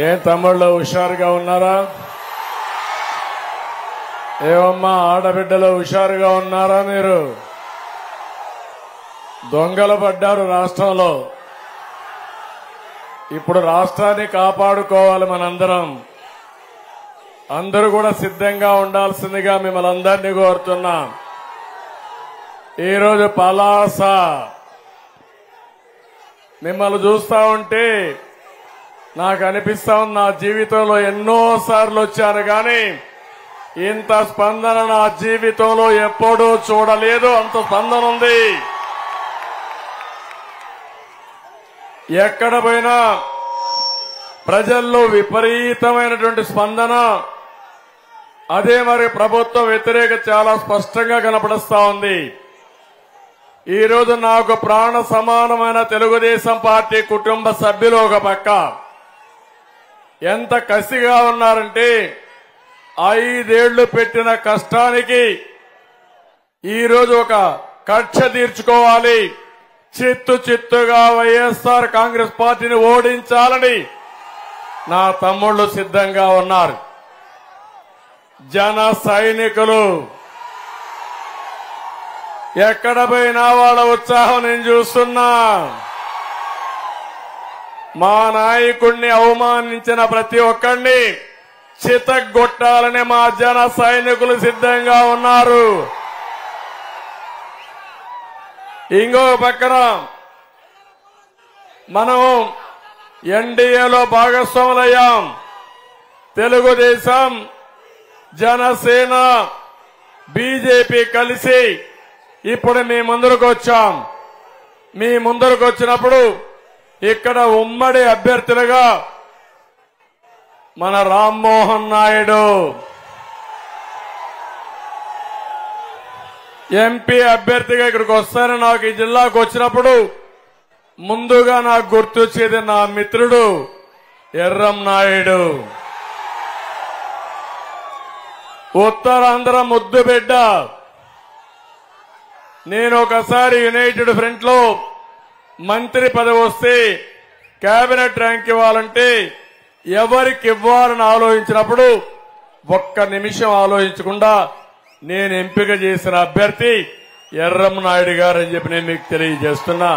ఏం తమ్ముళ్ళు హుషారుగా ఉన్నారా? ఏమమ్మా ఆడబిడ్డలు హుషారుగా ఉన్నారా? మీరు దొంగలు పడ్డారు రాష్ట్రంలో. ఇప్పుడు రాష్ట్రాన్ని కాపాడుకోవాలి మనందరం. అందరూ కూడా సిద్ధంగా ఉండాల్సిందిగా మిమ్మల్ని అందరినీ కోరుతున్నాం. ఈరోజు పలాస మిమ్మల్ని చూస్తా ఉంటే నాకు అనిపిస్తా ఉంది, నా జీవితంలో ఎన్నో సార్లు వచ్చాను కానీ ఇంత స్పందన నా జీవితంలో ఎప్పుడూ చూడలేదు. అంత స్పందన ఉంది. ఎక్కడ పోయినా ప్రజల్లో విపరీతమైనటువంటి స్పందన. అదే మరి ప్రభుత్వ వ్యతిరేక చాలా స్పష్టంగా కనపడుస్తా ఉంది. ఈరోజు నాకు ప్రాణ సమానమైన తెలుగుదేశం పార్టీ కుటుంబ సభ్యులు ఒక పక్క ఎంత కసిగా ఉన్నారంటే 5 ఏళ్లు పెట్టిన కష్టానికి ఈరోజు ఒక కక్ష తీర్చుకోవాలి, చిత్తుగా వైఎస్ఆర్ కాంగ్రెస్ పార్టీని ఓడించాలని నా తమ్ముళ్లు సిద్ధంగా ఉన్నారు. జన సైనికులు ఎక్కడ పోయినా వాళ్ళ ఉత్సాహం నేను చూస్తున్నా. మా నాయకుడిని అవమానించిన ప్రతి ఒక్కరిని చితగ్గొట్టాలని మా జన సైనికులు సిద్ధంగా ఉన్నారు. ఇంకో పక్కన మనం ఎన్డీఏలో భాగస్వాములయ్యాం. తెలుగుదేశం, జనసేన, బీజేపీ కలిసి ఇప్పుడు మీ ముందరకు వచ్చాం. మీ ముందరకు వచ్చినప్పుడు ఇక్కడ ఉమ్మడి అభ్యర్థులుగా మన రామ్మోహన్ నాయుడు ఎంపీ అభ్యర్థిగా ఇక్కడికి వస్తారని నాకు ఈ జిల్లాకు వచ్చినప్పుడు ముందుగా నాకు గుర్తొచ్చేది నా మిత్రుడు ఎర్రం నాయుడు. ఉత్తరాంధ్ర ముద్దు బిడ్డ. నేను ఒకసారి యునైటెడ్ ఫ్రంట్ లో మంత్రి పదవి వస్తే కేబినెట్ ర్యాంక్ ఇవ్వాలంటే ఎవరికి ఇవ్వాలని ఆలోచించినప్పుడు ఒక్క నిమిషం ఆలోచించకుండా నేను ఎంపిక చేసిన అభ్యర్థి ఎర్రం నాయుడు గారు అని చెప్పి నేను మీకు తెలియజేస్తున్నా.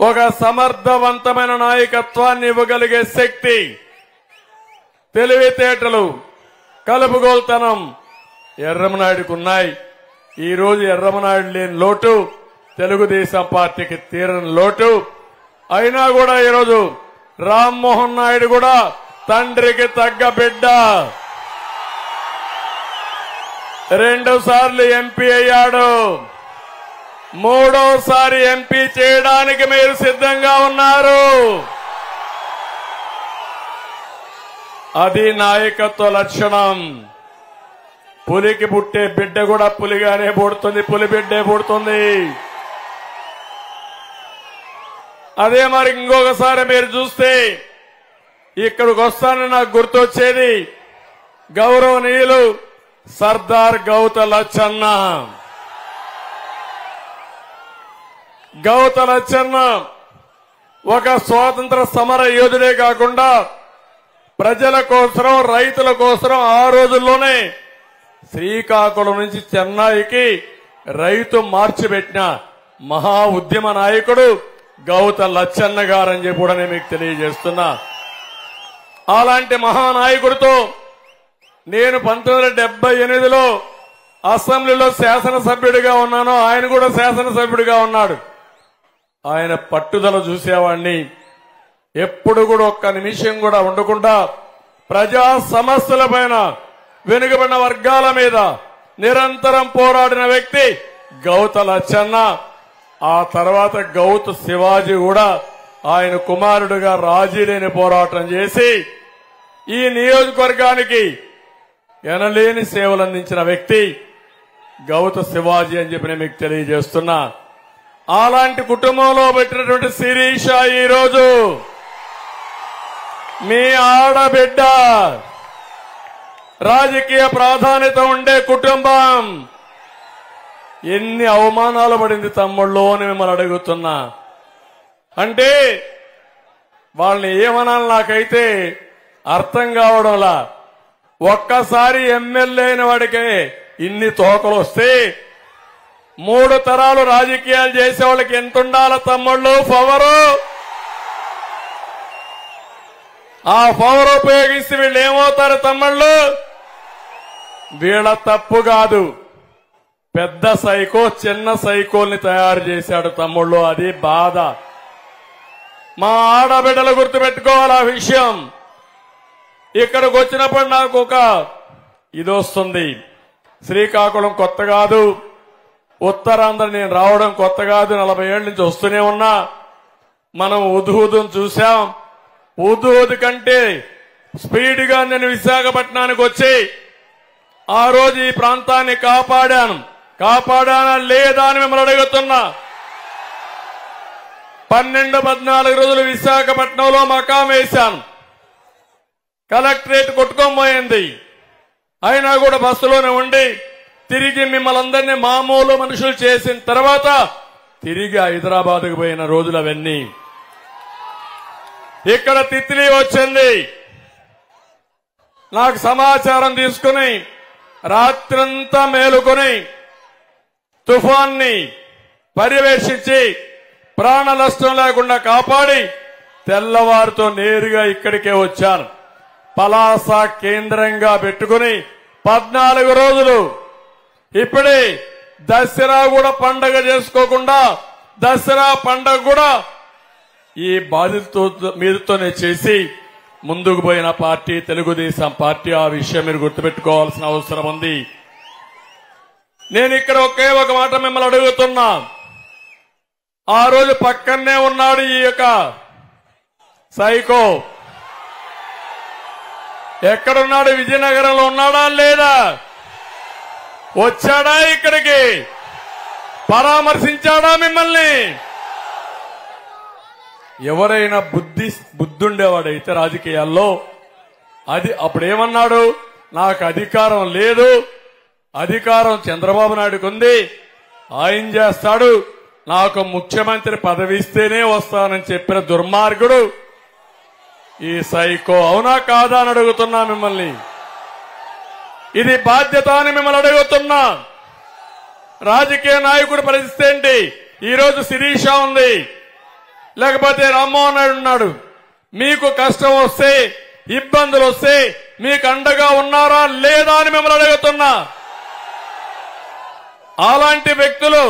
ఒక సమర్థవంతమైన నాయకత్వాన్ని ఇవ్వగలిగే శక్తి, తెలివితేటలు, కలుపుగోల్తనం ఎర్రమనాయుడుకు ఉన్నాయి. ఈ రోజు ఎర్రమనాయుడు లేని లోటు తెలుగుదేశం పార్టీకి తీరని లోటు. అయినా కూడా ఈరోజు రామ్మోహన్ నాయుడు కూడా తండ్రికి తగ్గ బిడ్డ. 2 సార్లు ఎంపీ అయ్యాడు. 3వసారి ఎంపీ చేయడానికి మీరు సిద్ధంగా ఉన్నారు. అది నాయకత్వ లక్షణం. పులికి పుట్టే బిడ్డ కూడా పులిగానే పుడుతుంది, పులి బిడ్డే పుడుతుంది. అదే మరి ఇంకొకసారి మీరు చూస్తే ఇక్కడికి వస్తానని నాకు గుర్తొచ్చేది గౌరవనీయులు సర్దార్ గౌత లచ్చన్న. గౌత లచ్చన్న ఒక స్వాతంత్ర సమర యోధుడే కాకుండా ప్రజల కోసం, రైతుల కోసం ఆ రోజుల్లోనే శ్రీకాకుళం నుంచి చెన్నైకి రైతు మార్చి పెట్టిన మహా ఉద్యమ నాయకుడు గౌత లచ్చన్న గారని చెప్పి కూడా నేను మీకు తెలియజేస్తున్నా. అలాంటి మహానాయకుడితో నేను 1978లో అసెంబ్లీలో శాసనసభ్యుడిగా ఉన్నాను. ఆయన కూడా శాసనసభ్యుడిగా ఉన్నాడు. ఆయన పట్టుదల చూసేవాడిని. ఎప్పుడు కూడా ఒక్క నిమిషం కూడా ఉండకుండా ప్రజా సమస్యలపైన, వెనుకబడిన వర్గాల మీద నిరంతరం పోరాడిన వ్యక్తి గౌత లచ్చన్న. ఆ తర్వాత గౌత శివాజీ కూడా ఆయన కుమారుడుగా రాజీ లేని పోరాటం చేసి ఈ నియోజకవర్గానికి ఎనలేని సేవలు అందించిన వ్యక్తి గౌత శివాజీ అని చెప్పి నేను మీకు తెలియజేస్తున్నా. అలాంటి కుటుంబంలో పెట్టినటువంటి శిరీష ఈరోజు మీ ఆడబిడ్డ. రాజకీయ ప్రాధాన్యత ఉండే కుటుంబం. ఎన్ని అవమానాలు పడింది తమ్ముళ్ళు అని మిమ్మల్ని అడుగుతున్నా. అంటే వాళ్ళని ఏమనాలి నాకైతే అర్థం కావడంలా. ఒక్కసారి ఎమ్మెల్యే అయిన వాడికే ఇన్ని తోకలు వస్తే 3 తరాలు రాజకీయాలు చేసే వాళ్ళకి ఎంత ఉండాలి తమ్ముళ్ళు పవరు? ఆ పవర్ ఉపయోగిస్తే వీళ్ళు ఏమవుతారు తమ్ముళ్ళు? వీళ్ళ తప్పు కాదు, పెద్ద సైకో చిన్న సైకోల్ని తయారు చేశాడు తమ్ముళ్ళు. అది బాధ. మా ఆడబిడ్డలు గుర్తుపెట్టుకోవాలి ఆ విషయం. ఇక్కడికి వచ్చినప్పుడు నాకు ఒక ఇది వస్తుంది. శ్రీకాకుళం కొత్త కాదు, ఉత్తరాంధ్ర నేను రావడం కొత్త కాదు, 40 ఏళ్ల నుంచి వస్తూనే ఉన్నా. మనం ఉదుహుదును చూశాం. ఉదుహుదు కంటే స్పీడ్ గా నేను విశాఖపట్నానికి వచ్చి ఆ రోజు ఈ ప్రాంతాన్ని కాపాడానా లేదా అని మిమ్మల్ని అడుగుతున్నా. 12-14 రోజులు విశాఖపట్నంలో మకాం వేశాను. కలెక్టరేట్ కొట్టుకోబోయింది. అయినా కూడా బస్సులోనే ఉండి తిరిగి మిమ్మల్ని అందరినీ మామూలు మనుషులు చేసిన తర్వాత తిరిగి హైదరాబాద్కు పోయిన రోజులు అవన్నీ. ఇక్కడ తిత్లీ వచ్చింది. నాకు సమాచారం తీసుకుని రాత్రంతా మేలుకొని తుఫాన్ని పర్యవేక్షించి ప్రాణ నష్టం లేకుండా కాపాడి తెల్లవారితో నేరుగా ఇక్కడికే వచ్చాను. పలాస కేంద్రంగా పెట్టుకుని 14 రోజులు ఇప్పుడే దసరా కూడా పండగ చేసుకోకుండా దసరా పండగ కూడా ఈ బాధితులతో మీదతోనే చేసి ముందుకు పోయిన పార్టీ తెలుగుదేశం పార్టీ. ఆ విషయం మీరు గుర్తుపెట్టుకోవాల్సిన అవసరం ఉంది. నేను ఇక్కడ ఒకే ఒక మాట మిమ్మల్ని అడుగుతున్నా. ఆ రోజు పక్కనే ఉన్నాడు ఈ యొక్క సైకో. ఎక్కడున్నాడు? విజయనగరంలో ఉన్నాడా లేదా? వచ్చాడా ఇక్కడికి? పరామర్శించాడా మిమ్మల్ని? ఎవరైనా బుద్ధుండేవాడైతే రాజకీయాల్లో అది అప్పుడేమన్నాడు? నాకు అధికారం లేదు, అధికారం చంద్రబాబు నాయుడుకు ఉంది, ఆయన చేస్తాడు, నాకు ముఖ్యమంత్రి పదవి ఇస్తేనే వస్తానని చెప్పిన దుర్మార్గుడు ఈ సైకో. అవునా కాదా అని అడుగుతున్నా మిమ్మల్ని. ఇది బాధ్యత అని మిమ్మల్ని అడుగుతున్నా. రాజకీయ నాయకుడి పరిస్థితి ఏంటి? ఈరోజు శిరీష ఉంది, లేకపోతే రామ్మోహన్ నాయుడు ఉన్నాడు. మీకు కష్టం వస్తే ఇబ్బందులు వస్తే మీకు అండగా ఉన్నారా లేదా అని మిమ్మల్ని అడుగుతున్నా. అలాంటి వ్యక్తులు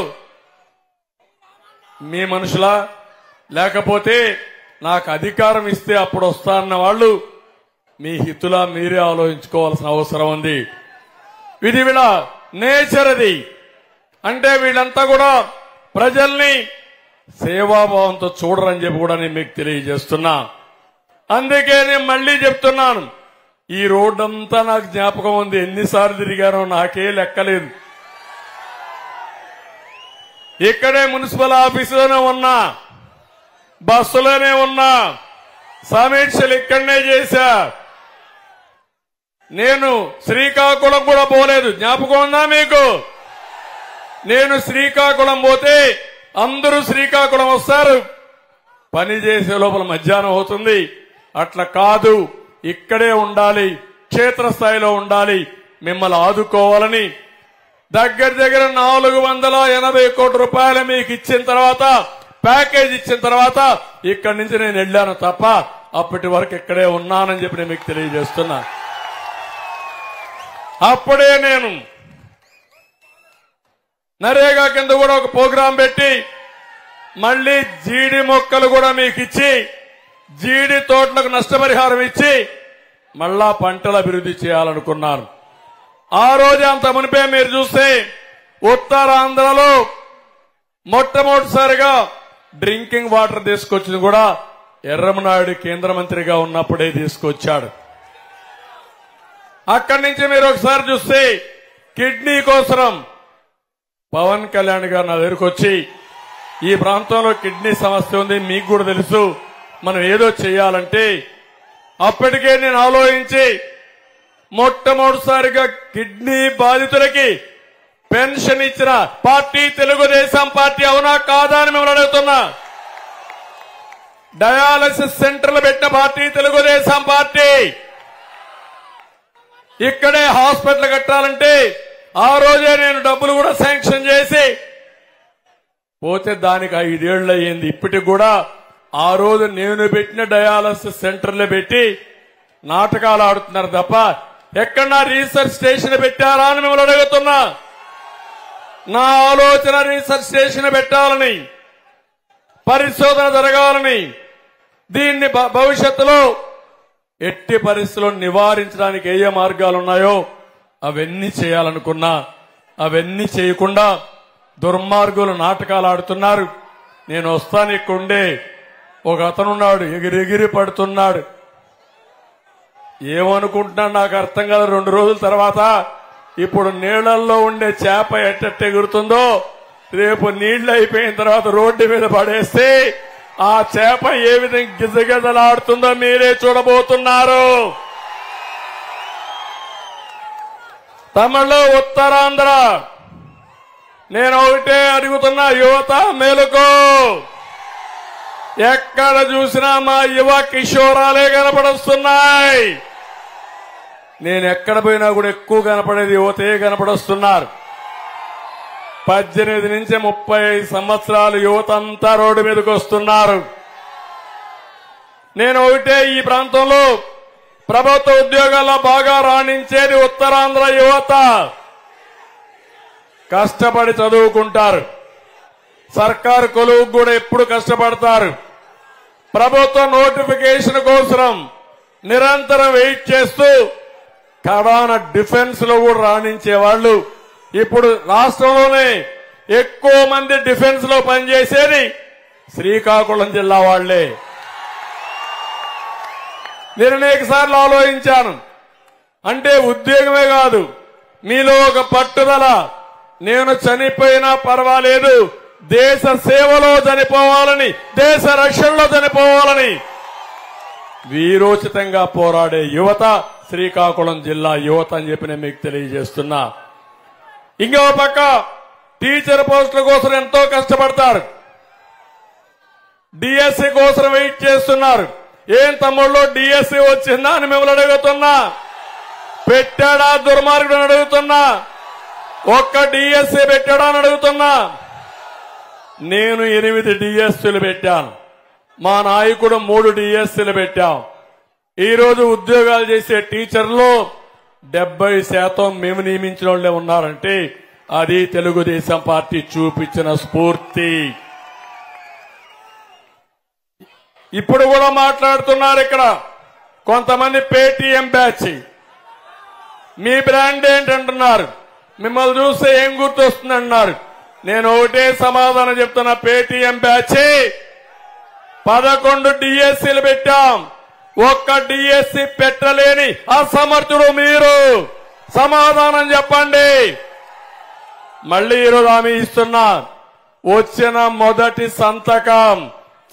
మీ మనుషులా? లేకపోతే నాకు అధికారం ఇస్తే అప్పుడు వస్తానన్న వాళ్ళు మీ హితులా? మీరే ఆలోచించుకోవాల్సిన అవసరం ఉంది. ఇది వీళ్ళ నేచర్. అది అంటే వీళ్ళంతా కూడా ప్రజల్ని సేవాభావంతో చూడరని చెప్పి కూడా నేను మీకు తెలియజేస్తున్నా. అందుకే నేను మళ్లీ చెప్తున్నాను, ఈ రోడ్డంతా నాకు జ్ఞాపకం ఉంది. ఎన్నిసార్లు తిరిగానో నాకే లెక్కలేదు. ఇక్కడే మున్సిపల్ ఆఫీసులోనే ఉన్నా, బస్సులోనే ఉన్నా, సమీక్షలు ఇక్కడనే చేశా. నేను శ్రీకాకుళం కూడా పోలేదు. జ్ఞాపకం ఉందా మీకు? నేను శ్రీకాకుళం పోతే అందరూ శ్రీకాకుళం వస్తారు, పని చేసే లోపల మధ్యాహ్నం అవుతుంది. అట్లా కాదు, ఇక్కడే ఉండాలి, క్షేత్రస్థాయిలో ఉండాలి, మిమ్మల్ని ఆదుకోవాలని దగ్గర 480 కోట్ల రూపాయలు మీకు ఇచ్చిన తర్వాత, ప్యాకేజ్ ఇచ్చిన తర్వాత ఇక్కడి నుంచి నేను వెళ్ళాను తప్ప అప్పటి వరకు ఇక్కడే ఉన్నానని చెప్పి నేను మీకు తెలియజేస్తున్నా. అప్పుడే నేను నరేగా కింద కూడా ఒక ప్రోగ్రాం పెట్టి మళ్లీ జీడి మొక్కలు కూడా మీకు ఇచ్చి జీడి తోటలకు నష్టపరిహారం ఇచ్చి మళ్లా పంటల అభివృద్ధి చేయాలనుకున్నాను. ఆ రోజు అంత మునిపే మీరు చూస్తే ఉత్తరాంధ్రలో మొట్టమొదటిసారిగా డ్రింకింగ్ వాటర్ తీసుకొచ్చింది కూడా ఎర్రమనాయుడు కేంద్ర మంత్రిగా ఉన్నప్పుడే తీసుకొచ్చాడు. అక్కడి నుంచి మీరు ఒకసారి చూస్తే కిడ్నీ కోసం పవన్ కళ్యాణ్ గారు నా దగ్గరకు వచ్చి ఈ ప్రాంతంలో కిడ్నీ సమస్య ఉంది, మీకు కూడా తెలుసు, మనం ఏదో చేయాలంటే అప్పటికే నేను ఆలోచించి మొట్టమొదటిసారిగా కిడ్నీ బాధితులకి పెన్షన్ ఇచ్చిన పార్టీ తెలుగుదేశం పార్టీ. అవునా కాదా అని మిమ్మల్ని అడుగుతున్నా. డయాలసిస్ సెంటర్లు పెట్టిన పార్టీ తెలుగుదేశం పార్టీ. ఇక్కడే హాస్పిటల్ కట్టాలంటే ఆ రోజే నేను డబ్బులు కూడా శాంక్షన్ చేసి పోతే దానికి 5 ఏళ్లు అయ్యింది. ఇప్పటికి కూడా ఆ రోజు నేను పెట్టిన డయాలసిస్ సెంటర్లు పెట్టి నాటకాలు ఆడుతున్నారు తప్ప ఎక్కడన్నా రీసెర్చ్ స్టేషన్ పెట్టారా అని మిమ్మల్ని అడుగుతున్నా. నా ఆలోచన రీసెర్చ్ స్టేషన్ పెట్టాలని, పరిశోధన జరగాలని, దీన్ని భవిష్యత్తులో ఎట్టి పరిస్థితుల్లో నివారించడానికి ఏ మార్గాలు ఉన్నాయో అవన్నీ చేయాలనుకున్నా. అవన్నీ చేయకుండా దుర్మార్గులు నాటకాలు ఆడుతున్నారు. నేను వస్తాను, ఇక్కడుండే ఒక అతనున్నాడు, ఎగిరెగిరి పడుతున్నాడు. ఏమనుకుంటున్నాడు నాకు అర్థం కాదు. 2 రోజుల తర్వాత ఇప్పుడు నీళ్లలో ఉండే చేప ఎట్టెట్ట ఎగురుతుందో రేపు నీళ్లు అయిపోయిన తర్వాత రోడ్డు మీద పడేస్తే ఆ చేప ఏ విధంగా గిజగిజలాడుతుందో మీరే చూడబోతున్నారు. తమిళ ఉత్తరాంధ్ర నేను ఒకటే అడుగుతున్నా, యువత మేలుకో. ఎక్కడ చూసినా మా యువ కిషోరాలే కనపడొస్తున్నాయి. నేను ఎక్కడ పోయినా కూడా ఎక్కువ కనపడేది యువతే కనపడొస్తున్నారు. 18 నుంచి 35 సంవత్సరాలు యువత అంతా రోడ్డు మీదకి వస్తున్నారు. నేను ఒకటే, ఈ ప్రాంతంలో ప్రభుత్వ ఉద్యోగాల్లో బాగా రాణించేది ఉత్తరాంధ్ర యువత. కష్టపడి చదువుకుంటారు, సర్కారు కొలువుకు కూడా ఎప్పుడు కష్టపడతారు. ప్రభుత్వ నోటిఫికేషన్ కోసం నిరంతరం వెయిట్ చేస్తూ కడాన డిఫెన్స్ లో కూడా రాణించే వాళ్ళు ఇప్పుడు రాష్ట్రంలోనే ఎక్కువ మంది డిఫెన్స్ లో పనిచేసేది శ్రీకాకుళం జిల్లా వాళ్లే. నేను అనేక సార్లు ఆలోచించాను. అంటే ఉద్యోగమే కాదు, మీలో ఒక పట్టుదల, నేను చనిపోయినా పర్వాలేదు, దేశ సేవలో చనిపోవాలని, దేశ రక్షణలో చనిపోవాలని వీరోచితంగా పోరాడే యువత శ్రీకాకుళం జిల్లా యువత అని చెప్పి నేను మీకు తెలియజేస్తున్నా. ఇంకో పక్క టీచర్ పోస్టుల కోసం ఎంతో కష్టపడతారు, డిఎస్సి కోసం వెయిట్ చేస్తున్నారు. ఏం తమ్ముళ్ళు డిఎస్సి వచ్చిందా అని మిమ్మల్ని అడుగుతున్నా. పెట్టాడా దుర్మార్గుడు అని అడుగుతున్నా. ఒక్క డిఎస్సి పెట్టాడా అని అడుగుతున్నా. నేను 8 డిఎస్సీలు పెట్టాను, మా నాయకుడు 3 డిఎస్సీలు పెట్టాం. ఈ రోజు ఉద్యోగాలు చేసే టీచర్లు 70% మేము నియమించిన వాళ్ళే ఉన్నారంటే అది తెలుగుదేశం పార్టీ చూపించిన స్ఫూర్తి. ఇప్పుడు కూడా మాట్లాడుతున్నారు ఇక్కడ కొంతమంది పేటీఎం బ్యాచ్. మీ బ్రాండ్ ఏంటంటున్నారు, మిమ్మల్ని చూస్తే ఏం గుర్తొస్తుందన్నారు. నేను ఒకటే సమాధానం చెప్తున్నా, పేటీఎం బ్యాచ్ 11 డిఎస్సీలు పెట్టాం. ఒక్క డిఎస్సీ పెట్టలేని అసమర్థుడు మీరు. సమాధానం చెప్పండి. మళ్లీ ఈరోజు హామీ ఇస్తున్నా, వచ్చిన మొదటి సంతకం,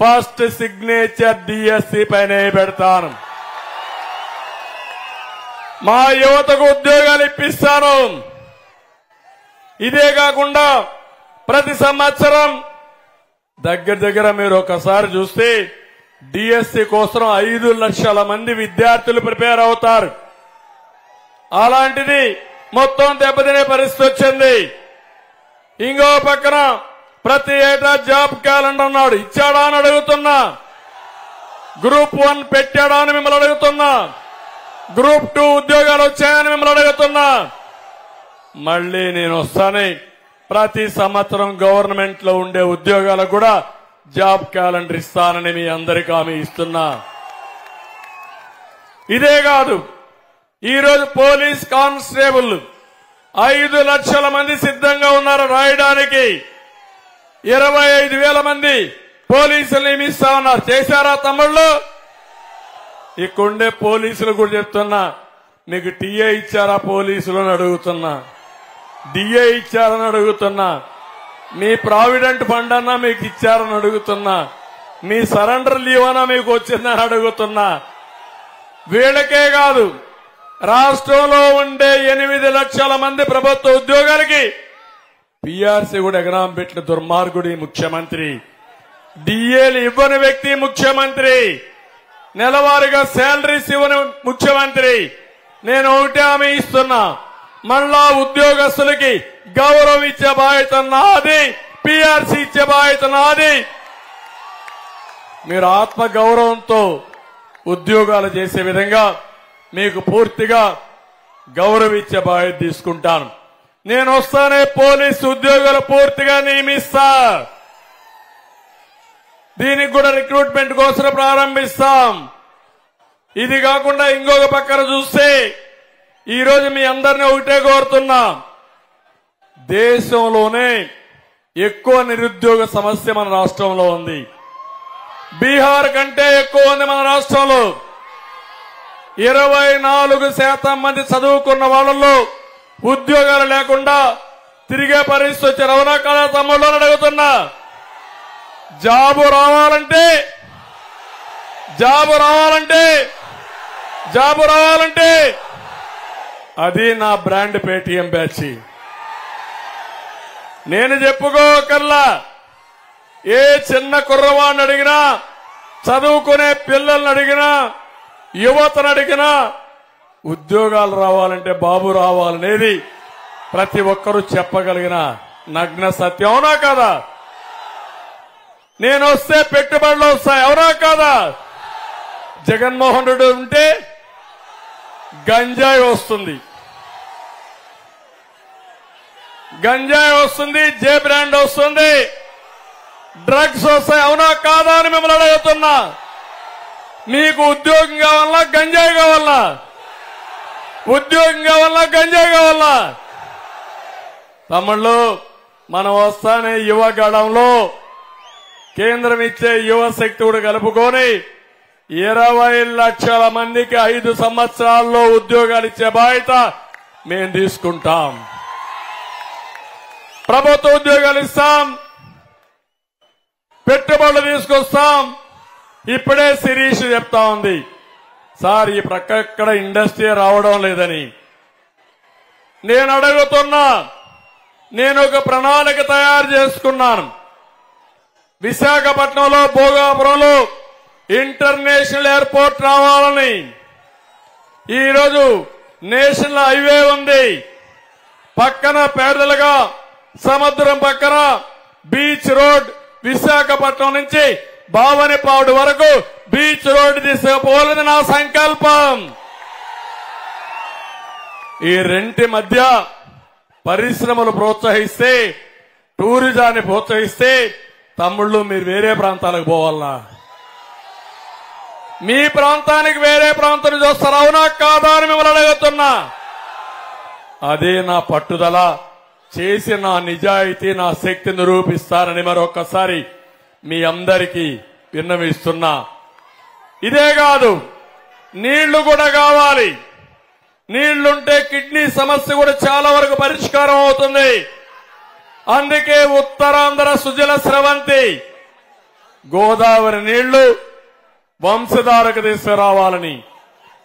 ఫస్ట్ సిగ్నేచర్ డిఎస్సీ పైనే పెడతాను. మా యువతకు ఉద్యోగాలు ఇప్పిస్తాను. ఇదే కాకుండా ప్రతి సంవత్సరం దగ్గర మీరు ఒకసారి చూస్తే డిఎస్సి కోసం 5 లక్షల మంది విద్యార్థులు ప్రిపేర్ అవుతారు. అలాంటిది మొత్తం దెబ్బతినే పరిస్థితి వచ్చింది. ఇంకో పక్కన ప్రతి ఏటా జాబ్ క్యాలెండర్ అన్నాడు, ఇచ్చాడా అని అడుగుతున్నా. గ్రూప్ 1 పెట్టాడా అని మిమ్మల్ని అడుగుతున్నా. గ్రూప్ 2 ఉద్యోగాలు వచ్చాయని మిమ్మల్ని అడుగుతున్నా. మళ్లీ నేను వస్తానే ప్రతి సంవత్సరం గవర్నమెంట్ లో ఉండే ఉద్యోగాలకు కూడా జాబ్ క్యాలెండర్ ఇస్తానని మీ అందరికీ హామీ ఇస్తున్నా. ఇదే కాదు, ఈరోజు పోలీస్ కానిస్టేబుల్ 5 లక్షల మంది సిద్ధంగా ఉన్నారు రాయడానికి. 25,000 మంది పోలీసులు నియమిస్తా ఉన్నారు. చేశారా తమ్ముళ్ళు? ఇక్కడుండే పోలీసులు కూడా చెప్తున్నా, మీకు టీఏ ఇచ్చారా పోలీసులు అని అడుగుతున్నా, డిఏ ఇచ్చారని అడుగుతున్నా, మీ ప్రావిడెంట్ ఫండ్ అన్నా మీకు ఇచ్చారని అడుగుతున్నా, మీ సరెండర్ లీవ్ అన్నా మీకు వచ్చిందని అడుగుతున్నా. వీళ్ళకే కాదు, రాష్ట్రంలో ఉండే 8 లక్షల మంది ప్రభుత్వ ఉద్యోగాలకి పీఆర్సీ కూడా ఎగనాం పెట్టిన దుర్మార్గుడి ముఖ్యమంత్రి. డిఏలు ఇవ్వని వ్యక్తి ముఖ్యమంత్రి, నెలవారీగా శాలరీస్ ఇవ్వని ముఖ్యమంత్రి. నేను ఒకటే హామీ ఇస్తున్నా, మళ్ళా ఉద్యోగస్తులకి గౌరవం ఇచ్చే బాధ్యత నాది, పీఆర్సీ ఇచ్చే బాధ్యత నాది. మీరు ఆత్మ గౌరవంతో ఉద్యోగాలు చేసే విధంగా మీకు పూర్తిగా గౌరవించే బాధ్యత తీసుకుంటాను. నేను వస్తానే పోలీసు ఉద్యోగాలు పూర్తిగా నియమిస్తా. దీనికి కూడా రిక్రూట్మెంట్ కోసం ప్రారంభిస్తాం. ఇది కాకుండా ఇంకొక పక్కన చూస్తే ఈరోజు మీ అందరినీ ఒకటే కోరుతున్నా, దేశంలోనే ఎక్కువ నిరుద్యోగ సమస్య మన రాష్ట్రంలో ఉంది. బీహార్ కంటే ఎక్కువ ఉంది మన రాష్ట్రంలో. 24% మంది చదువుకున్న వాళ్ళలో ఉద్యోగాలు లేకుండా తిరిగే పరిస్థితి వచ్చారు. అవునా కదా తమ్ముళ్ళు అని అడుగుతున్నా. జాబు రావాలంటే అది నా బ్రాండ్ పేటీఎం బ్యాచ్. నేను చెప్పుకోకల్లా, ఏ చిన్న కుర్రవాడిని అడిగినా, చదువుకునే పిల్లల్ని అడిగినా, యువతను అడిగినా ఉద్యోగాలు రావాలంటే బాబు రావాలనేది ప్రతి ఒక్కరూ చెప్పగలిగిన నగ్న సత్యం. అవునా కదా? నేను వస్తే పెట్టుబడులు వస్తాయి. అవునా కదా? జగన్మోహన్ రెడ్డి ఉంటే గంజాయి వస్తుంది, జే బ్రాండ్ వస్తుంది, డ్రగ్స్ వస్తాయి. అవునా కాదా అని మిమ్మల్ని అడుగుతున్నా. మీకు ఉద్యోగం కావాలా, గంజాయి కావాలా? ఉద్యోగం కావాలా, గంజాయి కావాలా? తమ్ముళ్ళు, మనం వస్తానే యువగడంలో కేంద్రం ఇచ్చే యువ శక్తి కూడా కలుపుకొని 20 లక్షల మందికి 5 సంవత్సరాల్లో ఉద్యోగాలు ఇచ్చే బాధ్యత మేము తీసుకుంటాం. ప్రభుత్వ ఉద్యోగాలు ఇస్తాం, పెట్టుబడులు తీసుకొస్తాం. ఇప్పుడే శిరీష్ చెప్తా ఉంది, సార్ ఈ ప్రక్క ఎక్కడ ఇండస్ట్రీ రావడం లేదని. నేను అడుగుతున్నా, నేను ఒక ప్రణాళిక తయారు చేసుకున్నాను. విశాఖపట్నంలో భోగాపురంలో ఇంటర్నేషనల్ ఎయిర్పోర్ట్ రావాలని. ఈరోజు నేషనల్ హైవే ఉంది, పక్కన పేదలుగా సముద్రం పక్కన బీచ్ రోడ్, విశాఖపట్నం నుంచి బావనిపాడు వరకు బీచ్ రోడ్ తీసుకుపోవాలని నా సంకల్పం. ఈ రెంటి మధ్య పరిశ్రమలు ప్రోత్సహిస్తే, టూరిజాన్ని ప్రోత్సహిస్తే తమ్ముళ్ళు మీరు వేరే ప్రాంతాలకు పోవాలనా? మీ ప్రాంతానికి వేరే ప్రాంతం చూస్తారు. అవునా కాదా అని మిమ్మల్ని అడుగుతున్నా. అదే నా పట్టుదల. చేసి నా నిజాయితీ, నా శక్తి నిరూపిస్తానని మరొకసారి మీ అందరికీ విన్నవిస్తున్నా. ఇదే కాదు, నీళ్లు కూడా కావాలి. నీళ్లుంటే కిడ్నీ సమస్య కూడా చాలా వరకు పరిష్కారం అవుతుంది. అందుకే ఉత్తరాంధ్ర సుజల స్రవంతి గోదావరి నీళ్లు వంశధారకు తీసుకురావాలని,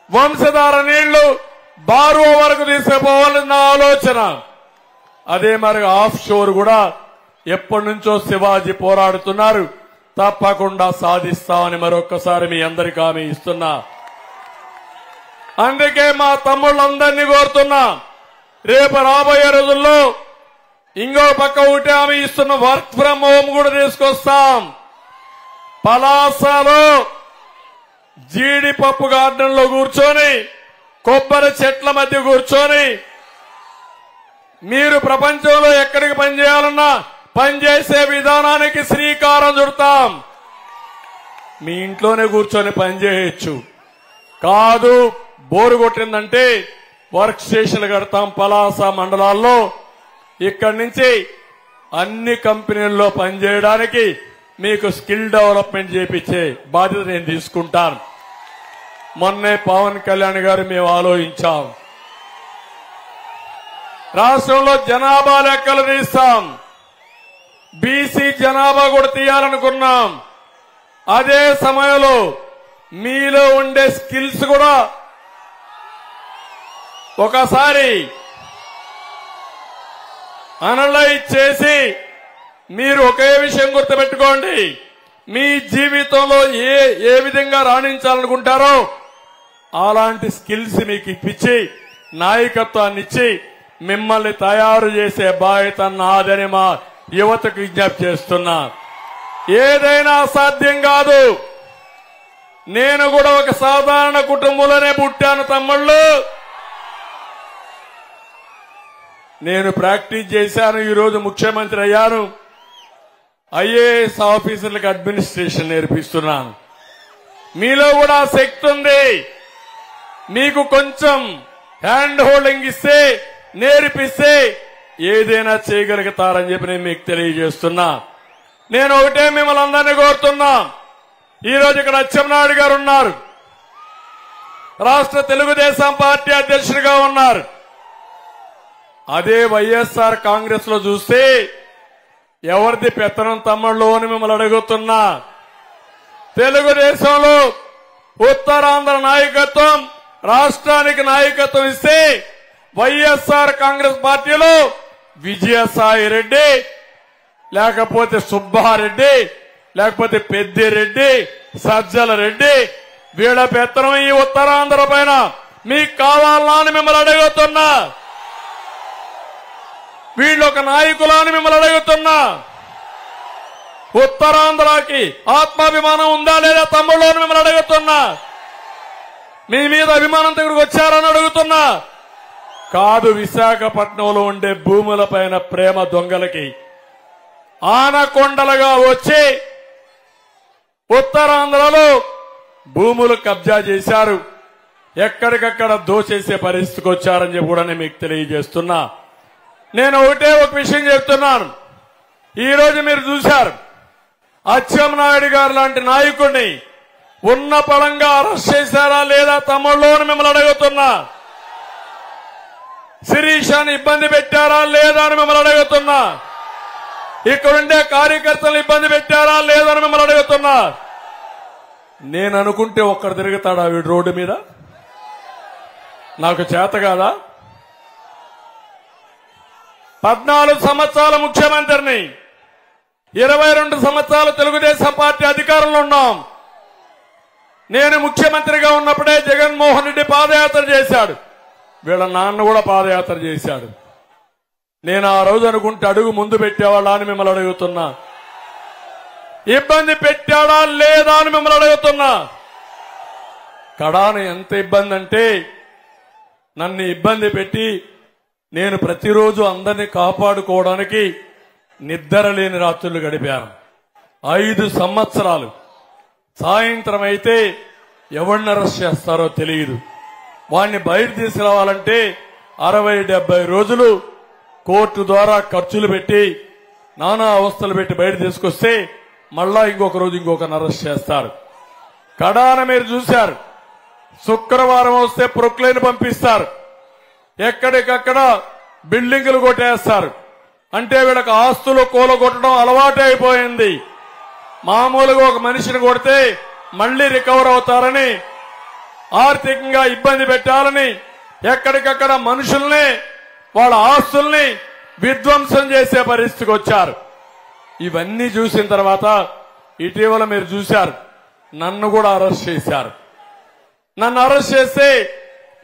వంశధార నీళ్లు బారువ వరకు తీసుకుపోవాలని నా ఆలోచన. అదే మరి ఆఫ్ షోర్ కూడా ఎప్పటి నుంచో శివాజీ పోరాడుతున్నారు, తప్పకుండా సాధిస్తామని మరొక్కసారి మీ అందరికీ హామీ ఇస్తున్నా. అందుకే మా తమ్ముళ్ళందరినీ కోరుతున్నా, రేపు రాబోయే రోజుల్లో ఇంకో పక్క ఒకటి హామీ ఇస్తున్న వర్క్ ఫ్రం హోమ్ కూడా తీసుకొస్తాం. పలాసలో జీడిపప్పు గార్డెన్ లో కూర్చొని, కొబ్బరి చెట్ల మధ్య కూర్చొని మీరు ప్రపంచంలో ఎక్కడికి పనిచేయాలన్నా పనిచేసే విధానానికి శ్రీకారం చుడతాం. మీ ఇంట్లోనే కూర్చొని పనిచేయచ్చు. కాదు బోరు కొట్టిందంటే వర్క్ స్టేషన్లు కడతాం పలాస మండలాల్లో. ఇక్కడి నుంచి అన్ని కంపెనీల్లో పనిచేయడానికి మీకు స్కిల్ డెవలప్మెంట్ చేపించే బాధ్యత నేను తీసుకుంటాను. మొన్నే పవన్ కళ్యాణ్ గారు మేము ఆలోచించాం, రాష్ట్రంలో జనాభా లెక్కలు తీస్తాం, బీసీ జనాభా కూడా తీయాలనుకున్నాం. అదే సమయంలో మీలో ఉండే స్కిల్స్ కూడా ఒకసారి అనలైజ్ చేసి, మీరు ఒకే విషయం గుర్తుపెట్టుకోండి, మీ జీవితంలో ఏ విధంగా రాణించాలనుకుంటారో అలాంటి స్కిల్స్ మీకు ఇప్పించి నాయకత్వాన్ని ఇచ్చి మిమ్మల్ని తయారు చేసే బాధ్యత నాదని మా యువతకు విజ్ఞప్తి చేస్తున్నా. ఏదైనా సాధ్యం కాదు. నేను కూడా ఒక సాధారణ కుటుంబంలోనే పుట్టాను తమ్ముళ్ళు. నేను ప్రాక్టీస్ చేశాను, ఈరోజు ముఖ్యమంత్రి అయ్యాను. ఐఏఎస్ ఆఫీసర్లకు అడ్మినిస్ట్రేషన్ నేర్పిస్తున్నాను. మీలో కూడా శక్తి ఉంది. మీకు కొంచెం హ్యాండ్ హోల్డింగ్ ఇస్తే నేర్పిస్తే ఏదైనా చేయగలుగుతారని చెప్పి నేను మీకు తెలియజేస్తున్నా. నేను ఒకటే మిమ్మల్ని అందరినీ కోరుతున్నా. ఈరోజు ఇక్కడ అచ్చెన్నాయుడు గారు ఉన్నారు, రాష్ట్ర తెలుగుదేశం పార్టీ అధ్యక్షుడిగా ఉన్నారు. అదే వైఎస్ఆర్ కాంగ్రెస్ లో చూస్తే ఎవరిది పెత్తనం తమ్ముళ్ళు అని మిమ్మల్ని అడుగుతున్నా. తెలుగుదేశంలో ఉత్తరాంధ్ర నాయకత్వం, రాష్ట్రానికి నాయకత్వం ఇస్తే వైఎస్ఆర్ కాంగ్రెస్ పార్టీలో విజయసాయి రెడ్డి, లేకపోతే సుబ్బారెడ్డి, లేకపోతే పెద్దిరెడ్డి, సజ్జల రెడ్డి, వీళ్ళ పెత్తనం ఈ ఉత్తరాంధ్ర పైన మీకు కావాలా అని మిమ్మల్ని అడుగుతున్నా. వీళ్ళు ఒక నాయకులని మిమ్మల్ని అడుగుతున్నా. ఉత్తరాంధ్రకి ఆత్మాభిమానం ఉందా లేదా తమ్ముళ్ళు అని మిమ్మల్ని అడుగుతున్నా. మీ మీద అభిమానంతో ఇక్కడికి వచ్చారని అడుగుతున్నా. కాదు, విశాఖపట్నంలో ఉండే భూములపైన ప్రేమ దొంగలకి ఆనకొండలుగా వచ్చి ఉత్తరాంధ్రలో భూములు కబ్జా చేశారు, ఎక్కడికక్కడ దోచేసే పరిస్థితికి వచ్చారని చెప్పి కూడా నేను మీకు తెలియజేస్తున్నా. నేను ఒకటే ఒక విషయం చెప్తున్నాను. ఈరోజు మీరు చూశారు, అచ్చెన్నాయుడు గారు లాంటి నాయకుడిని ఉన్న పళంగా అరెస్ట్ చేశారా లేదా తమ్ముళ్ళు అని మిమ్మల్ని అడుగుతున్నా. శిరీషాని ఇబ్బంది పెట్టారా లేదా అని మిమ్మల్ని అడుగుతున్నా. ఇక్కడుండే కార్యకర్తలను ఇబ్బంది పెట్టారా లేదని మిమ్మల్ని అడుగుతున్నా. నేను అనుకుంటే ఒక్కడు తిరుగుతాడా వీడు రోడ్డు మీద? నాకు చేత కాదా? 14 సంవత్సరాల ముఖ్యమంత్రిని, 22 సంవత్సరాలు తెలుగుదేశం పార్టీ అధికారంలో ఉన్నాం. నేను ముఖ్యమంత్రిగా ఉన్నప్పుడే జగన్మోహన్ రెడ్డి పాదయాత్ర చేశాడు, వీళ్ళ నాన్న కూడా పాదయాత్ర చేశాడు. నేను ఆ రోజు అనుకుంటే అడుగు ముందు పెట్టేవాళ్ళ అని మిమ్మల్ని అడుగుతున్నా. ఇబ్బంది పెట్టాడా లేదా అని మిమ్మల్ని అడుగుతున్నా. కడాన ఎంత ఇబ్బంది అంటే నన్ను ఇబ్బంది పెట్టి నేను ప్రతిరోజు అందరినీ కాపాడుకోవడానికి నిద్ర లేని రాత్రులు గడిపాను. 5 సంవత్సరాలు. సాయంత్రం అయితే ఎవరిని అరెస్ట్ చేస్తారో తెలియదు. వాడిని బయట తీసుకురావాలంటే 60-70 రోజులు కోర్టు ద్వారా ఖర్చులు పెట్టి నానా అవస్థలు పెట్టి బయట తీసుకొస్తే మళ్ళా ఇంకొక రోజు ఇంకొకరిని అరెస్ట్ చేస్తారు. కడాన మీరు చూశారు, శుక్రవారం వస్తే ప్రొక్లైన్ పంపిస్తారు, ఎక్కడికక్కడ బిల్డింగులు కొట్టేస్తారు. అంటే వీళ్ళకి ఆస్తులు కూలగొట్టడం అలవాటు అయిపోయింది. మామూలుగా ఒక మనిషిని కొడితే మళ్లీ రికవర్ అవుతారని, ఆర్థికంగా ఇబ్బంది పెట్టాలని ఎక్కడికక్కడ మనుషుల్ని, వాళ్ళ ఆస్తుల్ని విధ్వంసం చేసే పరిస్థితికి వచ్చారు. ఇవన్నీ చూసిన తర్వాత ఇటీవల మీరు చూశారు, నన్ను కూడా అరెస్ట్ చేశారు. నన్ను అరెస్ట్ చేస్తే